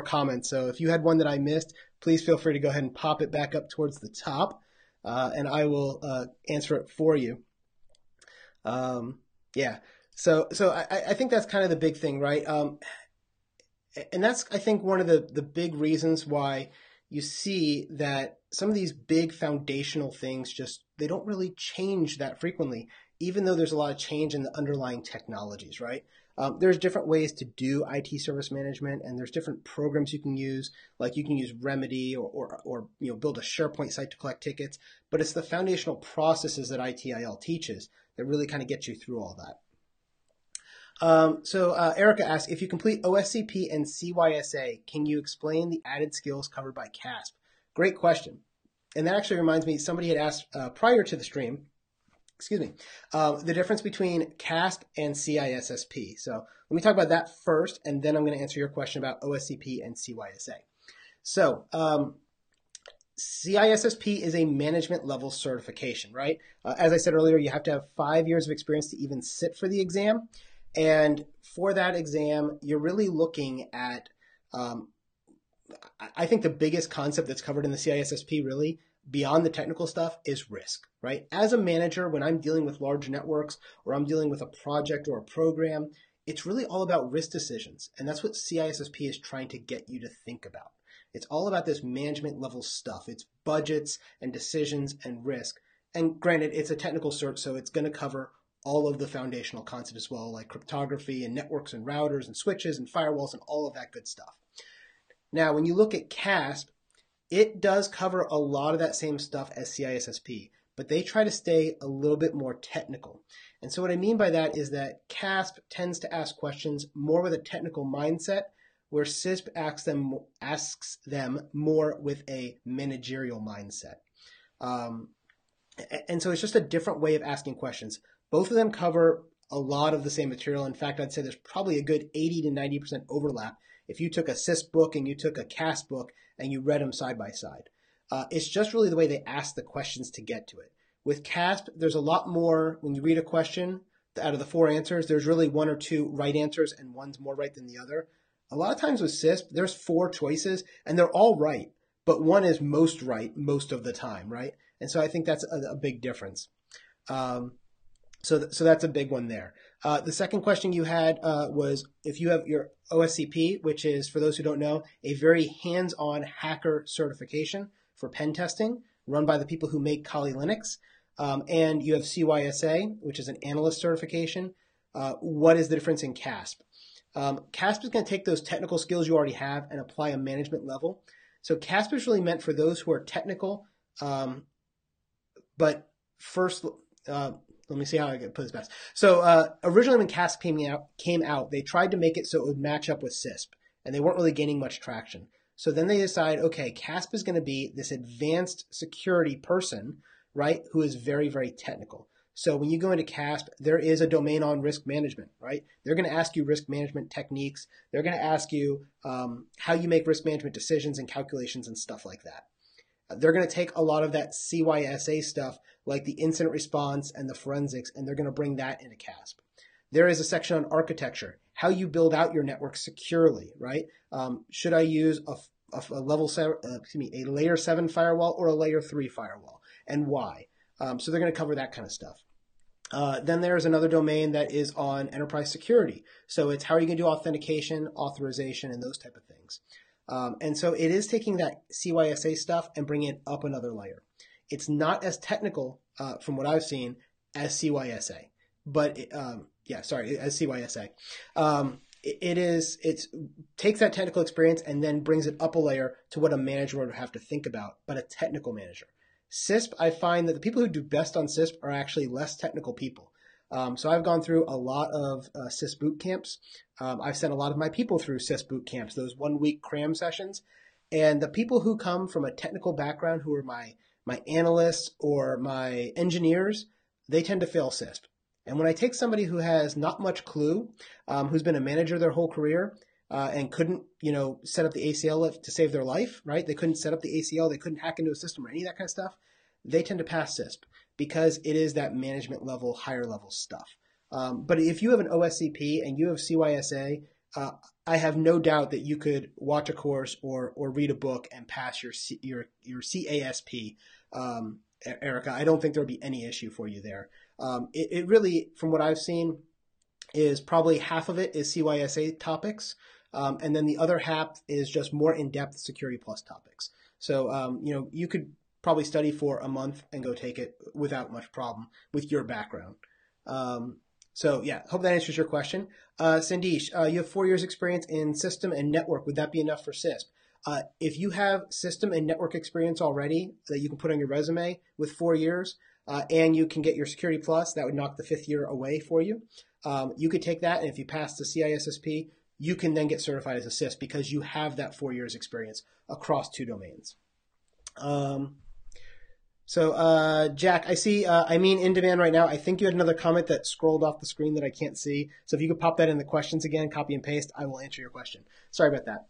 comments. So if you had one that I missed, please feel free to go ahead and pop it back up towards the top, and I will answer it for you. Yeah, so I think that's kind of the big thing, right? And that's, I think, one of the big reasons why you see that some of these big foundational things they don't really change that frequently, even though there's a lot of change in the underlying technologies, right? There's different ways to do IT service management, and there's different programs you can use, like you can use Remedy or build a SharePoint site to collect tickets, but it's the foundational processes that ITIL teaches that really kind of get you through all that. So Erica asks, if you complete OSCP and CYSA, can you explain the added skills covered by CASP? Great question. And that actually reminds me, somebody had asked prior to the stream, the difference between CASP and CISSP. So let me talk about that first, and then I'm going to answer your question about OSCP and CYSA. So CISSP is a management level certification, right? As I said earlier, you have to have 5 years of experience to even sit for the exam. And for that exam, you're really looking at, I think the biggest concept that's covered in the CISSP really, beyond the technical stuff, is risk, right? As a manager, when I'm dealing with large networks or I'm dealing with a project or a program, it's really all about risk decisions. And that's what CISSP is trying to get you to think about. It's all about this management level stuff. It's budgets and decisions and risk. And granted, it's a technical cert, so it's going to cover all of the foundational concepts as well, like cryptography and networks and routers and switches and firewalls and all of that good stuff. Now, when you look at CASP, it does cover a lot of that same stuff as CISSP, but they try to stay a little bit more technical. And so what I mean by that is that CASP tends to ask questions more with a technical mindset, where CISSP asks them more with a managerial mindset. And so it's just a different way of asking questions. Both of them cover a lot of the same material. In fact, I'd say there's probably a good 80 to 90% overlap if you took a CISSP book and you took a CASP book and you read them side by side. It's just really the way they ask the questions to get to it. With CASP, there's a lot more. When you read a question, out of the 4 answers, there's really 1 or 2 right answers and one's more right than the other. A lot of times with CISSP, there's 4 choices and they're all right, but one is most right most of the time, right? And so I think that's a big difference. So that's a big one there. The second question you had was if you have your OSCP, which is, for those who don't know, a very hands-on hacker certification for pen testing run by the people who make Kali Linux, and you have CYSA, which is an analyst certification. What is the difference in CASP? CASP is going to take those technical skills you already have and apply a management level. So CASP is really meant for those who are technical, but first, let me see how I can put this best. So originally when CASP came out, they tried to make it so it would match up with CISSP, and they weren't really gaining much traction. So then they decided, okay, CASP is going to be this advanced security person, right, who is very, very technical. So when you go into CASP, there is a domain on risk management, right? They're going to ask you risk management techniques. They're going to ask you how you make risk management decisions and calculations and stuff like that. They're going to take a lot of that CYSA stuff, like the incident response and the forensics, and they're going to bring that into CASP. There is a section on architecture, how you build out your network securely, right? Should I use a layer 7 firewall or a layer 3 firewall, and why? So they're going to cover that kind of stuff. Then there's another domain that is on enterprise security. So it's how are you going to do authentication, authorization, and those type of things. And so it is taking that CYSA stuff and bringing it up another layer. It's not as technical, from what I've seen, as CYSA, but as CYSA. It takes that technical experience and then brings it up a layer to what a manager would have to think about, but a technical manager. CISSP, I find that the people who do best on CISSP are actually less technical people. So I've gone through a lot of CISSP boot camps. I've sent a lot of my people through CISSP boot camps, those 1 week cram sessions. And the people who come from a technical background, who are my analysts or my engineers, they tend to fail CISSP. And when I take somebody who has not much clue, who's been a manager their whole career, and couldn't, set up the ACL to save their life, right? They couldn't set up the ACL, they couldn't hack into a system or any of that kind of stuff. They tend to pass CISSP because it is that management level, higher level stuff. But if you have an OSCP and you have CYSA, I have no doubt that you could watch a course or read a book and pass your CASP, Erica. I don't think there would be any issue for you there. It really, from what I've seen, is probably half of it is CYSA topics, and then the other half is just more in-depth Security Plus topics. So, you could probably study for a month and go take it without much problem with your background. So yeah, hope that answers your question. Sandesh, you have 4 years experience in system and network. Would that be enough for CISSP? If you have system and network experience already that you can put on your resume with 4 years, and you can get your Security Plus, that would knock the 5th year away for you. You could take that, and if you pass the CISSP, you can then get certified as a CISSP because you have that 4 years experience across 2 domains. Jack, I see, in demand right now. I think you had another comment that scrolled off the screen that I can't see. So if you could pop that in the questions again, copy and paste, I will answer your question. Sorry about that.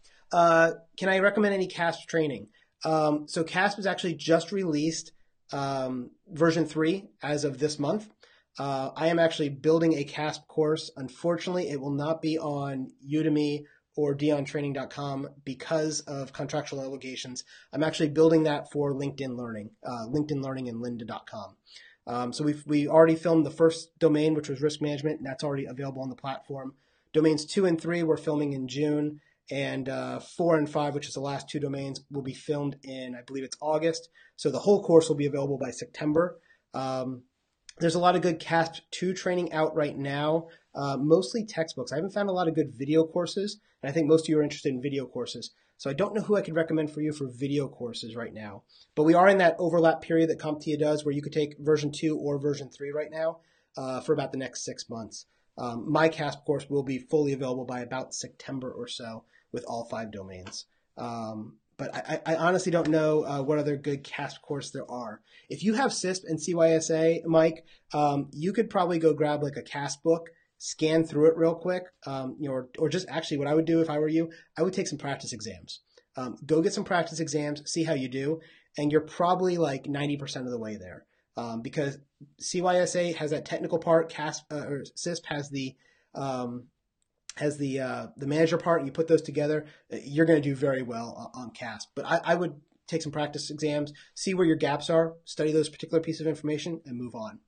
Can I recommend any CASP training? So CASP has actually just released version 3 as of this month. I am actually building a CASP course. Unfortunately, it will not be on Udemy or DionTraining.com because of contractual obligations. I'm actually building that for LinkedIn Learning, LinkedIn Learning and lynda.com. So we already filmed the first domain, which was risk management, and that's already available on the platform. Domains 2 and 3 we're filming in June, and 4 and 5, which is the last 2 domains, will be filmed in, I believe it's August. So the whole course will be available by September. There's a lot of good CASP 2 training out right now, mostly textbooks. I haven't found a lot of good video courses, and I think most of you are interested in video courses. So I don't know who I could recommend for you for video courses right now. But we are in that overlap period that CompTIA does where you could take version 2 or version 3 right now for about the next 6 months. My CASP course will be fully available by about September or so with all 5 domains. But I honestly don't know what other good CASP course there are. If you have CISSP and CYSA, Mike, you could probably go grab like a CASP book, scan through it real quick, or just actually what I would do if I were you, I would take some practice exams. Go get some practice exams, see how you do, and you're probably like 90% of the way there. Because CYSA has that technical part, CASP or CISSP has the manager part, and you put those together, you're going to do very well on CASP. But I would take some practice exams, see where your gaps are, study those particular pieces of information, and move on.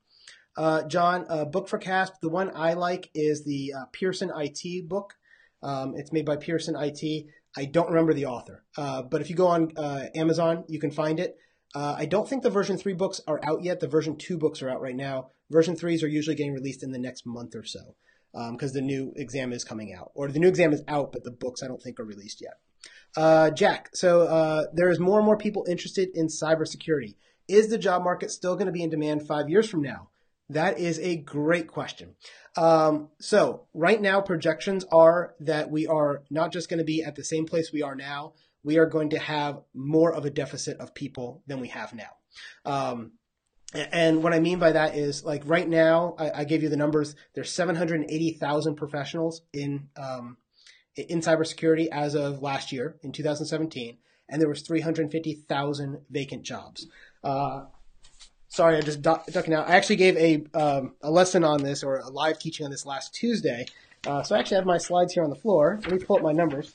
John, book for CASP, the one I like is the Pearson IT book. It's made by Pearson IT. I don't remember the author, but if you go on Amazon, you can find it. I don't think the version 3 books are out yet. The version 2 books are out right now. Version 3s are usually getting released in the next month or so because the new exam is coming out. Or the new exam is out, but the books I don't think are released yet. Jack, so there is more and more people interested in cybersecurity. Is the job market still going to be in demand 5 years from now? That is a great question. So right now, projections are that we are not just going to be at the same place we are now. We are going to have more of a deficit of people than we have now. And what I mean by that is, like right now, I gave you the numbers. There's 780,000 professionals in cybersecurity as of last year in 2017, and there was 350,000 vacant jobs. Sorry, I just ducking out. I actually gave a lesson on this, or a live teaching on this last Tuesday. So I actually have my slides here on the floor. Let me pull up my numbers.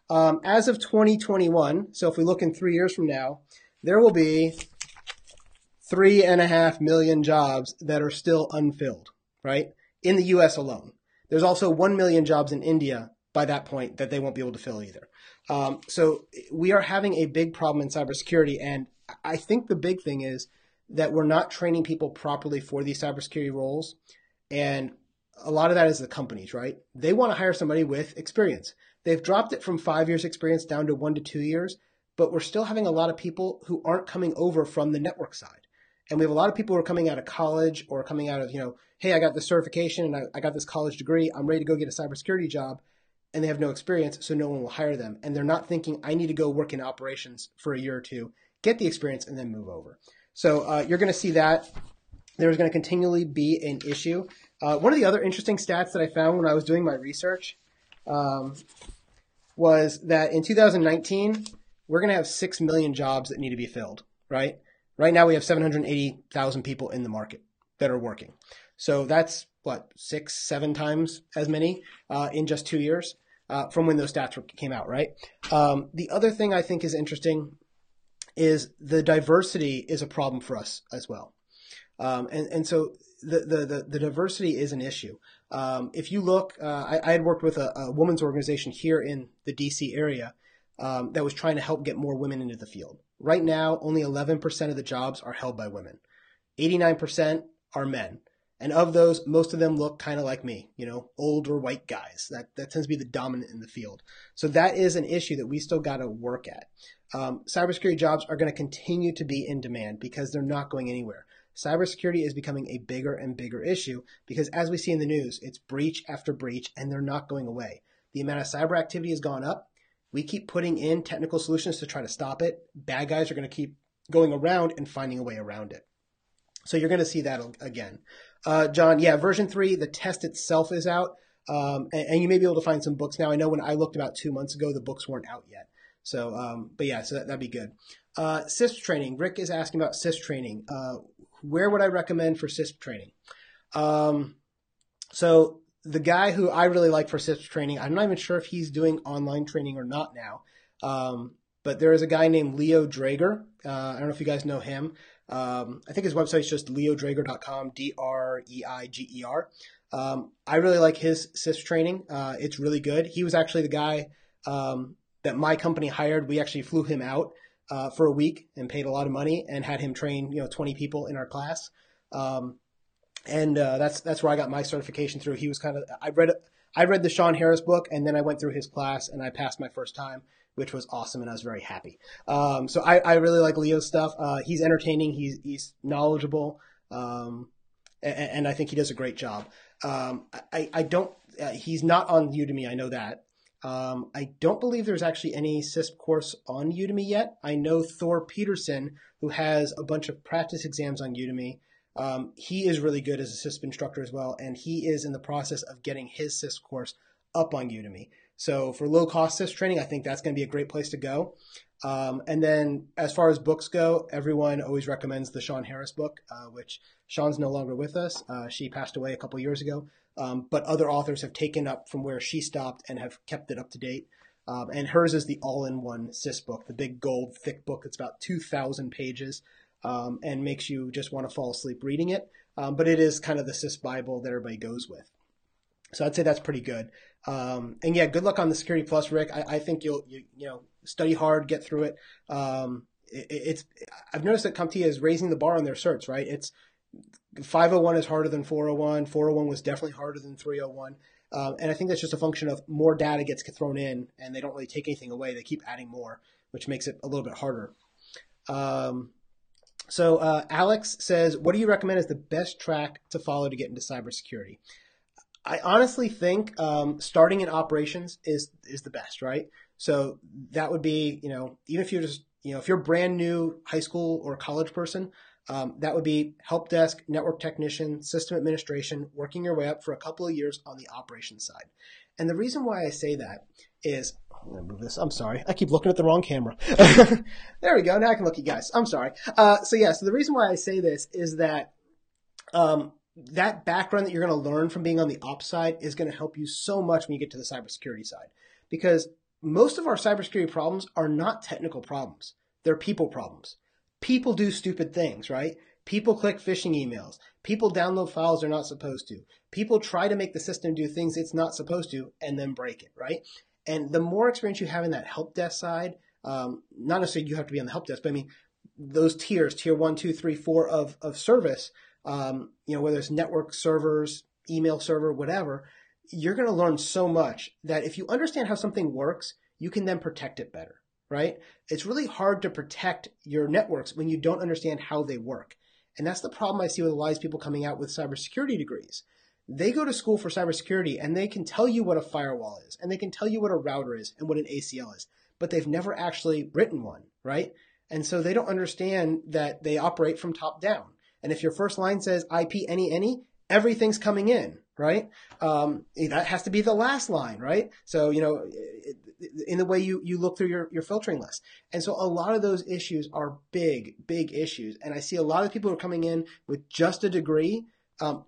As of 2021, so if we look in 3 years from now, there will be 3.5 million jobs that are still unfilled, right? In the US alone. There's also 1 million jobs in India by that point that they won't be able to fill either. So we are having a big problem in cybersecurity, and I think the big thing is that we're not training people properly for these cybersecurity roles. And a lot of that is the companies, right? They want to hire somebody with experience. They've dropped it from 5 years experience down to 1 to 2 years, but we're still having a lot of people who aren't coming over from the network side. And we have a lot of people who are coming out of college or coming out of, hey, I got this certification and I got this college degree. I'm ready to go get a cybersecurity job. And they have no experience, so no one will hire them. And they're not thinking, I need to go work in operations for a year or two, get the experience, and then move over. So you're going to see that there's going to continually be an issue. One of the other interesting stats that I found when I was doing my research was that in 2019, we're going to have 6 million jobs that need to be filled, right? Right now, we have 780,000 people in the market that are working. So that's, 6, 7 times as many in just 2 years from when those stats came out, right? The other thing I think is interesting is the diversity is a problem for us as well. And so the diversity is an issue. If you look, I had worked with a women's organization here in the DC area that was trying to help get more women into the field. Right now, only 11% of the jobs are held by women. 89% are men. And of those, most of them look kind of like me, older white guys. That tends to be the dominant in the field. So that is an issue that we still got to work at. Cybersecurity jobs are going to continue to be in demand because they're not going anywhere. Cybersecurity is becoming a bigger and bigger issue because, as we see in the news, it's breach after breach, and they're not going away. The amount of cyber activity has gone up. We keep putting in technical solutions to try to stop it. Bad guys are going to keep going around and finding a way around it. So you're going to see that again. John, yeah, version 3, the test itself is out, and you may be able to find some books now. I know when I looked about 2 months ago, the books weren't out yet. So, but yeah, so that'd be good. CISSP training. Rick is asking about CISSP training. Where would I recommend for CISSP training? So the guy who I really like for CISSP training, I'm not even sure if he's doing online training or not now. But there is a guy named Leo Draeger. I don't know if you guys know him. I think his website is just leodraeger.com, Dreiger. I really like his CISSP training. It's really good. He was actually the guy that my company hired. We actually flew him out for a week and paid a lot of money and had him train 20 people in our class. And that's where I got my certification through. He was I read the Sean Harris book, and then I went through his class and I passed my first time, which was awesome, and I was very happy. So I really like Leo's stuff. He's entertaining, he's knowledgeable, and I think he does a great job. He's not on Udemy, I know that. I don't believe there's actually any CISSP course on Udemy yet. I know Thor Peterson, who has a bunch of practice exams on Udemy. He is really good as a CISSP instructor as well, and he is in the process of getting his CISSP course up on Udemy. So for low-cost CISSP training, I think that's going to be a great place to go. And then as far as books go, everyone always recommends the Sean Harris book, which Sean's no longer with us. She passed away a couple years ago. But other authors have taken up from where she stopped and have kept it up to date. And hers is the all-in-one CISSP book, the big gold thick book. It's about 2,000 pages. and makes you just want to fall asleep reading it. But it is kind of the CISSP Bible that everybody goes with. So I'd say that's pretty good. And yeah, good luck on the Security Plus, Rick. I think you'll study hard, get through it. I've noticed that CompTIA is raising the bar on their certs, right? It's 501 is harder than 401. 401 was definitely harder than 301. And I think that's just a function of more data gets thrown in, and they don't really take anything away. They keep adding more, which makes it a little bit harder. So Alex says, what do you recommend as the best track to follow to get into cybersecurity? I honestly think starting in operations is the best, right? So that would be, even if you're just, if you're a brand new high school or college person, that would be help desk, network technician, system administration, working your way up for a couple of years on the operations side. And the reason why I say that is, I'm going to move this. I'm sorry. I keep looking at the wrong camera. There we go. Now I can look at you guys. I'm sorry. So the reason why I say this is that that background that you're going to learn from being on the ops side is going to help you so much when you get to the cybersecurity side. Because most of our cybersecurity problems are not technical problems. They're people problems. People do stupid things, right? People click phishing emails. People download files they're not supposed to. People try to make the system do things it's not supposed to and then break it, right? And the more experience you have in that help desk side, not necessarily you have to be on the help desk, but I mean, those tiers, tier 1, 2, 3, 4 of service, whether it's network servers, email server, whatever, you're going to learn so much that if you understand how something works, you can then protect it better, right? It's really hard to protect your networks when you don't understand how they work. And that's the problem I see with a lot of people coming out with cybersecurity degrees. They go to school for cybersecurity and they can tell you what a firewall is, and they can tell you what a router is and what an ACL is, but they've never actually written one, right? And so they don't understand that they operate from top down. And if your first line says IP any, everything's coming in, right? That has to be the last line, right? So, in the way you look through your filtering list. And so a lot of those issues are big, big issues. And I see a lot of people who are coming in with just a degree,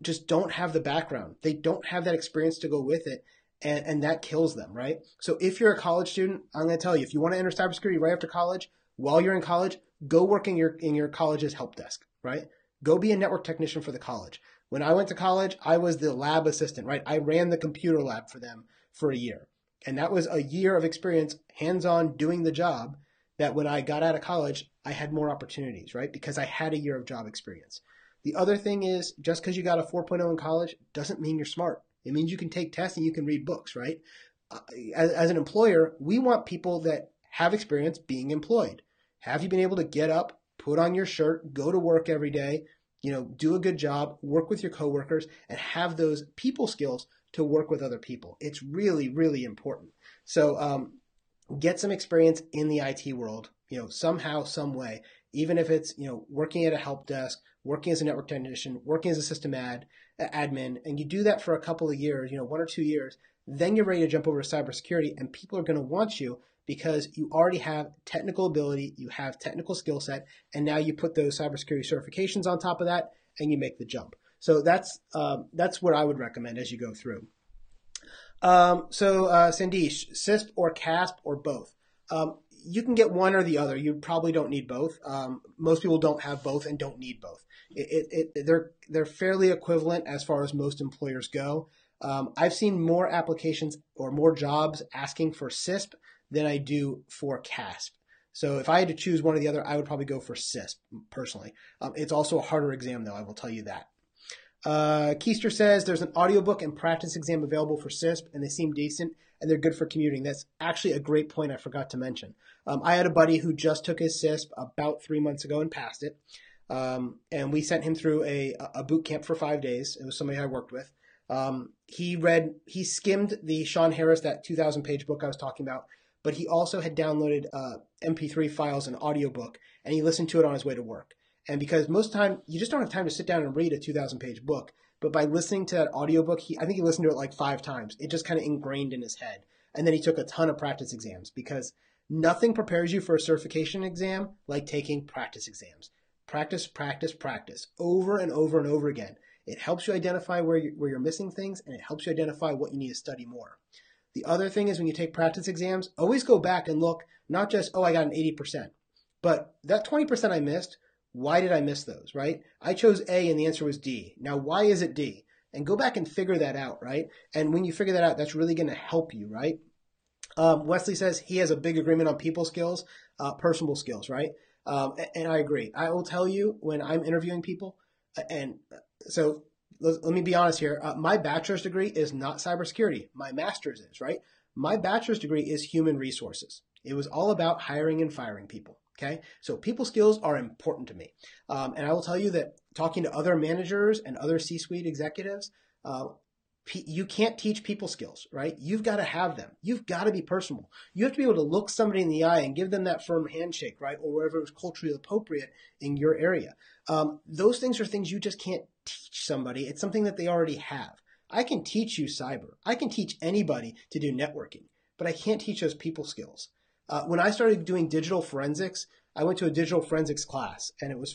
just don't have the background. They don't have that experience to go with it. And that kills them, right? So if you're a college student, I'm going to tell you, if you want to enter cybersecurity right after college, while you're in college, go work in your college's help desk, right? Go be a network technician for the college. When I went to college, I was the lab assistant, right? I ran the computer lab for them for a year. And that was a year of experience, hands-on doing the job, that when I got out of college, I had more opportunities, right? Because I had a year of job experience. The other thing is, just because you got a 4.0 in college doesn't mean you're smart. It means you can take tests and you can read books, right? As an employer, we want people that have experience being employed. Have you been able to get up, put on your shirt, go to work every day, do a good job, work with your coworkers, and have those people skills to work with other people? It's really, really important. So get some experience in the IT world, somehow, some way, even if it's, working at a help desk, working as a network technician, working as a system admin, and you do that for a couple of years, 1 or 2 years, then you're ready to jump over to cybersecurity, and people are going to want you because you already have technical ability, you have technical skill set, and now you put those cybersecurity certifications on top of that, and you make the jump. So that's what I would recommend as you go through. Sandesh, CISSP or CASP or both? You can get one or the other. You probably don't need both. Most people don't have both and don't need both. They're fairly equivalent as far as most employers go. I've seen more applications or more jobs asking for CISSP than I do for CASP. So if I had to choose one or the other, I would probably go for CISSP personally. It's also a harder exam though, I will tell you that. Keister says there's an audiobook and practice exam available for CISSP and they seem decent and they're good for commuting. That's actually a great point I forgot to mention. I had a buddy who just took his CISSP about 3 months ago and passed it. And we sent him through a boot camp for 5 days. It was somebody I worked with. He skimmed the Sean Harris, that 2,000-page book I was talking about, but he also had downloaded MP3 files and audiobook, and he listened to it on his way to work. And because most of the time, you just don't have time to sit down and read a 2,000-page book, but by listening to that audiobook, I think he listened to it like 5 times. It just kind of ingrained in his head. And then he took a ton of practice exams because nothing prepares you for a certification exam like taking practice exams. Practice, practice, practice, over and over and over again. It helps you identify where you're missing things, and it helps you identify what you need to study more. The other thing is when you take practice exams, always go back and look, not just, I got an 80%, but that 20% I missed, Why did I miss those, right? I chose A and the answer was D. Now, why is it D? And go back and figure that out, right? And when you figure that out, that's really going to help you, right? Wesley says he has a big agreement on people skills, personal skills, right? And I agree. I will tell you when I'm interviewing people, and so let me be honest here. My bachelor's degree is not cybersecurity. My master's is, right? My bachelor's degree is human resources. It was all about hiring and firing people. Okay. So people skills are important to me. And I will tell you that talking to other managers and other C-suite executives, you can't teach people skills, right? You've got to have them. You've got to be personable. You have to be able to look somebody in the eye and give them that firm handshake, right? Or wherever is culturally appropriate in your area. Those things are things you just can't teach somebody. It's something that they already have. I can teach you cyber. I can teach anybody to do networking, but I can't teach those people skills. When I started doing digital forensics, I went to a digital forensics class, and it was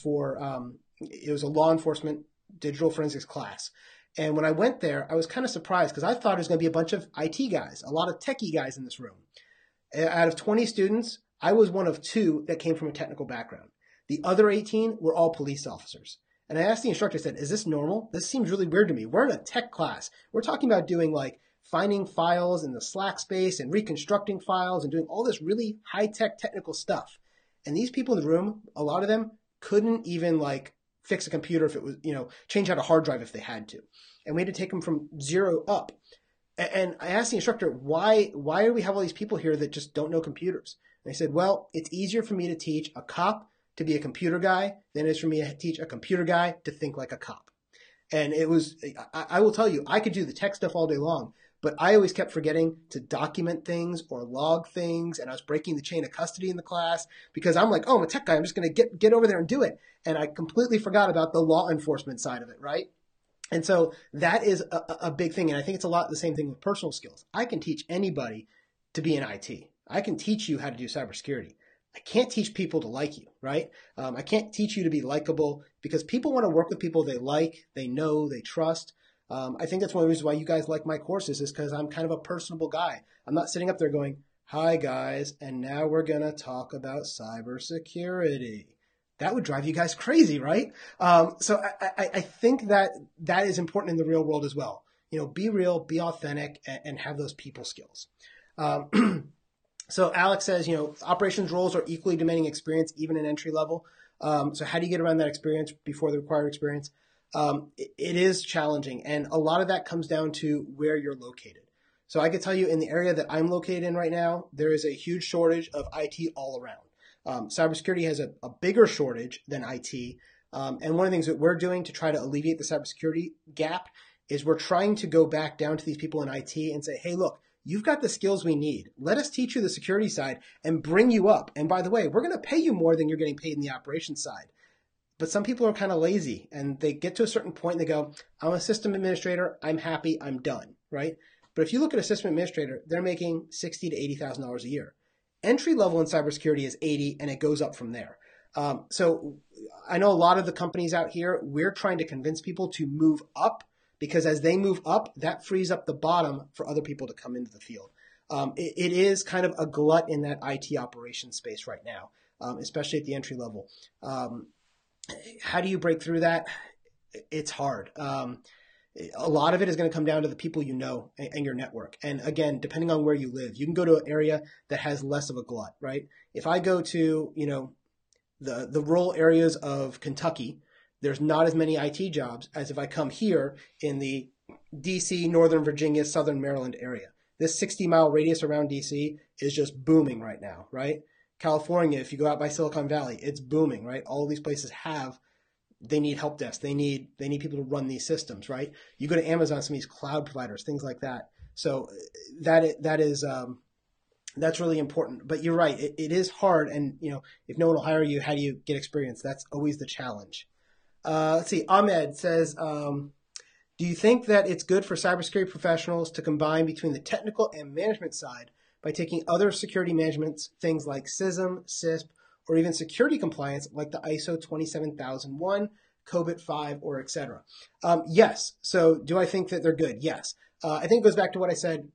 it was a law enforcement digital forensics class. And when I went there, I was kind of surprised because I thought it was going to be a bunch of IT guys, a lot of techie guys in this room. Out of 20 students, I was one of 2 that came from a technical background. The other 18 were all police officers. And I asked the instructor, I said, is this normal? This seems really weird to me. We're in a tech class. We're talking about doing like finding files in the Slack space and reconstructing files and doing all this really high-tech technical stuff. And these people in the room, a lot of them couldn't even like fix a computer if it was, change out a hard drive if they had to. And we had to take them from 0 up. And I asked the instructor, why do we have all these people here that just don't know computers? And they said, well, it's easier for me to teach a cop to be a computer guy than it is for me to teach a computer guy to think like a cop. And it was, I will tell you, I could do the tech stuff all day long, but I always kept forgetting to document things or log things. And I was breaking the chain of custody in the class because I'm like, oh, I'm a tech guy. I'm just going to get over there and do it. And I completely forgot about the law enforcement side of it, right? And so that is a big thing. And I think it's a lot the same thing with personal skills. I can teach anybody to be in IT. I can teach you how to do cybersecurity. I can't teach people to like you, right? I can't teach you to be likable because people want to work with people they like, they know, they trust. I think that's one of the reasons why you guys like my courses is because I'm kind of a personable guy. I'm not sitting up there going, hi guys, and now we're going to talk about cybersecurity. That would drive you guys crazy, right? So I think that is important in the real world as well. Be real, be authentic, and have those people skills. So Alex says, operations roles are equally demanding experience, even in entry level. So how do you get around that experience before the required experience? It is challenging. And a lot of that comes down to where you're located. So I can tell you in the area that I'm located in right now, there is a huge shortage of IT all around. Cybersecurity has a bigger shortage than IT. And one of the things that we're doing to try to alleviate the cybersecurity gap is we're trying to go back down to these people in IT and say, hey, look, you've got the skills we need. Let us teach you the security side and bring you up. And by the way, we're going to pay you more than you're getting paid in the operations side. But some people are kind of lazy and they get to a certain point and they go, I'm a system administrator. I'm happy. I'm done. Right. But if you look at a system administrator, they're making $60,000 to $80,000 a year. Entry level in cybersecurity is 80 and it goes up from there. So I know a lot of the companies out here, we're trying to convince people to move up because as they move up, that frees up the bottom for other people to come into the field. It is kind of a glut in that IT operations space right now, especially at the entry level. How do you break through that? It's hard. A lot of it is going to come down to the people you know and your network. And again, depending on where you live, you can go to an area that has less of a glut, right? If I go to, the rural areas of Kentucky, there's not as many IT jobs as if I come here in the DC, Northern Virginia, Southern Maryland area. This 60-mile radius around DC is just booming right now, right? California, if you go out by Silicon Valley, it's booming, right? All of these places they need help desk. They need people to run these systems, right? You go to Amazon, some of these cloud providers, things like that. So that's really important. But you're right. It is hard. And, if no one will hire you, how do you get experience? That's always the challenge. Let's see. Ahmed says, do you think that it's good for cybersecurity professionals to combine between the technical and management side by taking other security managements, things like CISM, CISSP, or even security compliance like the ISO 27001, COBIT 5, or et cetera? Yes. So do I think that they're good? Yes. I think it goes back to what I said,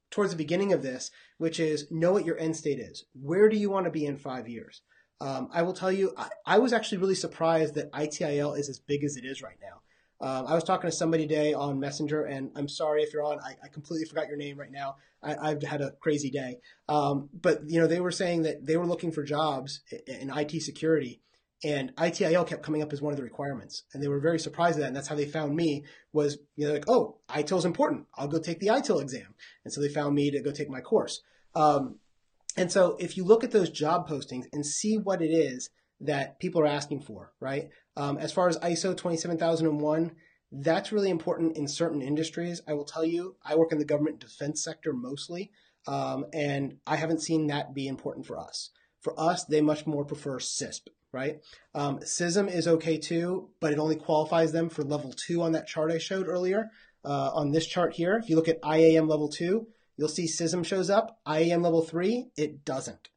towards the beginning of this, which is know what your end state is. Where do you want to be in 5 years? I will tell you, I was actually really surprised that ITIL is as big as it is right now. I was talking to somebody today on Messenger, and I'm sorry if you're on. I completely forgot your name right now. I've had a crazy day. But they were saying that they were looking for jobs in IT security, and ITIL kept coming up as one of the requirements, and they were very surprised at that. And that's how they found me. Was like, oh, ITIL is important. I'll go take the ITIL exam, and so they found me to go take my course. And so if you look at those job postings and see what it is that people are asking for, right? As far as ISO 27001, that's really important in certain industries. I will tell you, I work in the government defense sector mostly, and I haven't seen that be important for us. For us, they much more prefer CISSP, right? CISM is okay too, but it only qualifies them for level 2 on that chart I showed earlier. On this chart here, if you look at IAM level 2, you'll see CISM shows up. IAM level 3, it doesn't.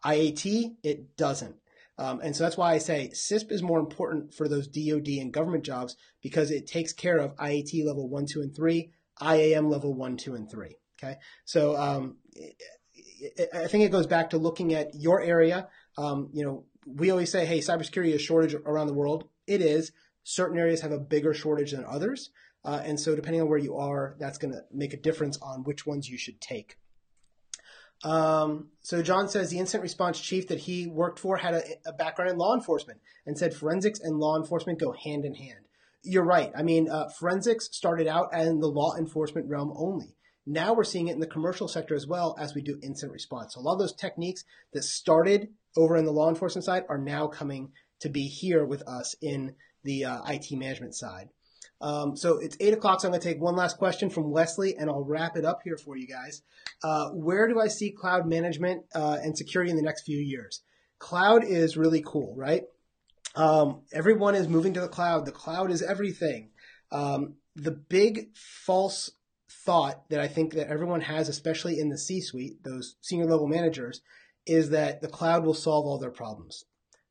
IAT, it doesn't. And so that's why I say CISSP is more important for those DoD and government jobs because it takes care of IAT level 1, 2, and 3, IAM level 1, 2, and 3. Okay, so I think it goes back to looking at your area. We always say, hey, cybersecurity is a shortage around the world. It is. Certain areas have a bigger shortage than others. And so depending on where you are, that's going to make a difference on which ones you should take. So John says the incident response chief that he worked for had a background in law enforcement and said forensics and law enforcement go hand in hand. You're right. I mean, forensics started out in the law enforcement realm only. Now we're seeing it in the commercial sector as well as we do incident response. So a lot of those techniques that started over in the law enforcement side are now coming to be here with us in the IT management side. So it's 8 o'clock, so I'm going to take one last question from Wesley, and I'll wrap it up here for you guys. Where do I see cloud management and security in the next few years? Cloud is really cool, right? Everyone is moving to the cloud. The cloud is everything. The big false thought that I think that everyone has, especially in the C-suite, those senior level managers, is that the cloud will solve all their problems.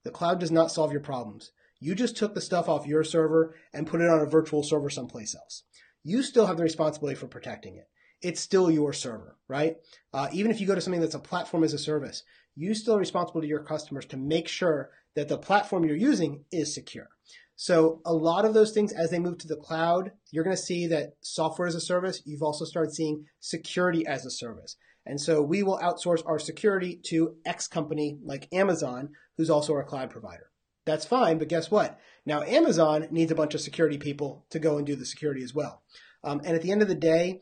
The cloud does not solve your problems. You just took the stuff off your server and put it on a virtual server someplace else. You still have the responsibility for protecting it. It's still your server, right? Even if you go to something that's a platform as a service, you still are responsible to your customers to make sure that the platform you're using is secure. So a lot of those things, as they move to the cloud, you're going to see that software as a service, you've also started seeing security as a service. And so we will outsource our security to X company like Amazon, who's also our cloud provider. That's fine, but guess what? Now Amazon needs a bunch of security people to go and do the security as well. And at the end of the day,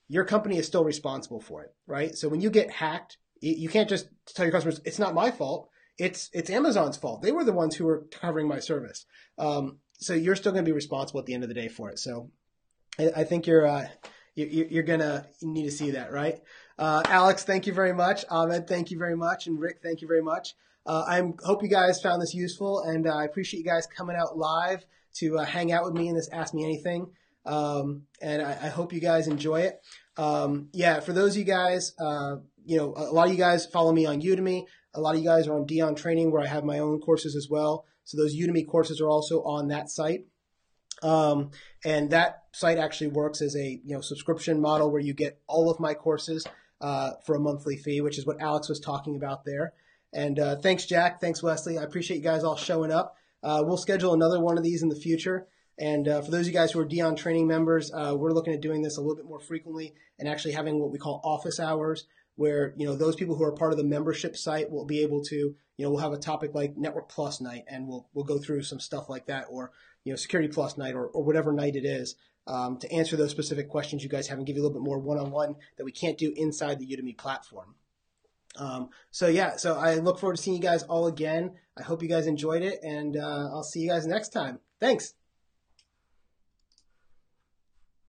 your company is still responsible for it, right? So when you get hacked, you can't just tell your customers, it's not my fault. It's Amazon's fault. They were the ones who were covering my service. So you're still going to be responsible at the end of the day for it. So I think you're going to need to see that, right? Alex, thank you very much. Ahmed, thank you very much. And Rick, thank you very much. I hope you guys found this useful, and I appreciate you guys coming out live to hang out with me in this Ask Me Anything. And I hope you guys enjoy it. Yeah, for those of you guys, a lot of you guys follow me on Udemy. A lot of you guys are on Dion Training, where I have my own courses as well. So those Udemy courses are also on that site. And that site actually works as a subscription model where you get all of my courses for a monthly fee, which is what Alex was talking about there. And thanks, Jack. Thanks, Wesley. I appreciate you guys all showing up. We'll schedule another one of these in the future. And for those of you guys who are Dion Training members, we're looking at doing this a little bit more frequently and actually having what we call office hours, where those people who are part of the membership site will be able to, we'll have a topic like Network Plus night, and we'll go through some stuff like that, or Security Plus night, or whatever night it is, to answer those specific questions you guys have and give you a little bit more one-on-one that we can't do inside the Udemy platform. So I look forward to seeing you guys all again. I hope you guys enjoyed it, and I'll see you guys next time. Thanks.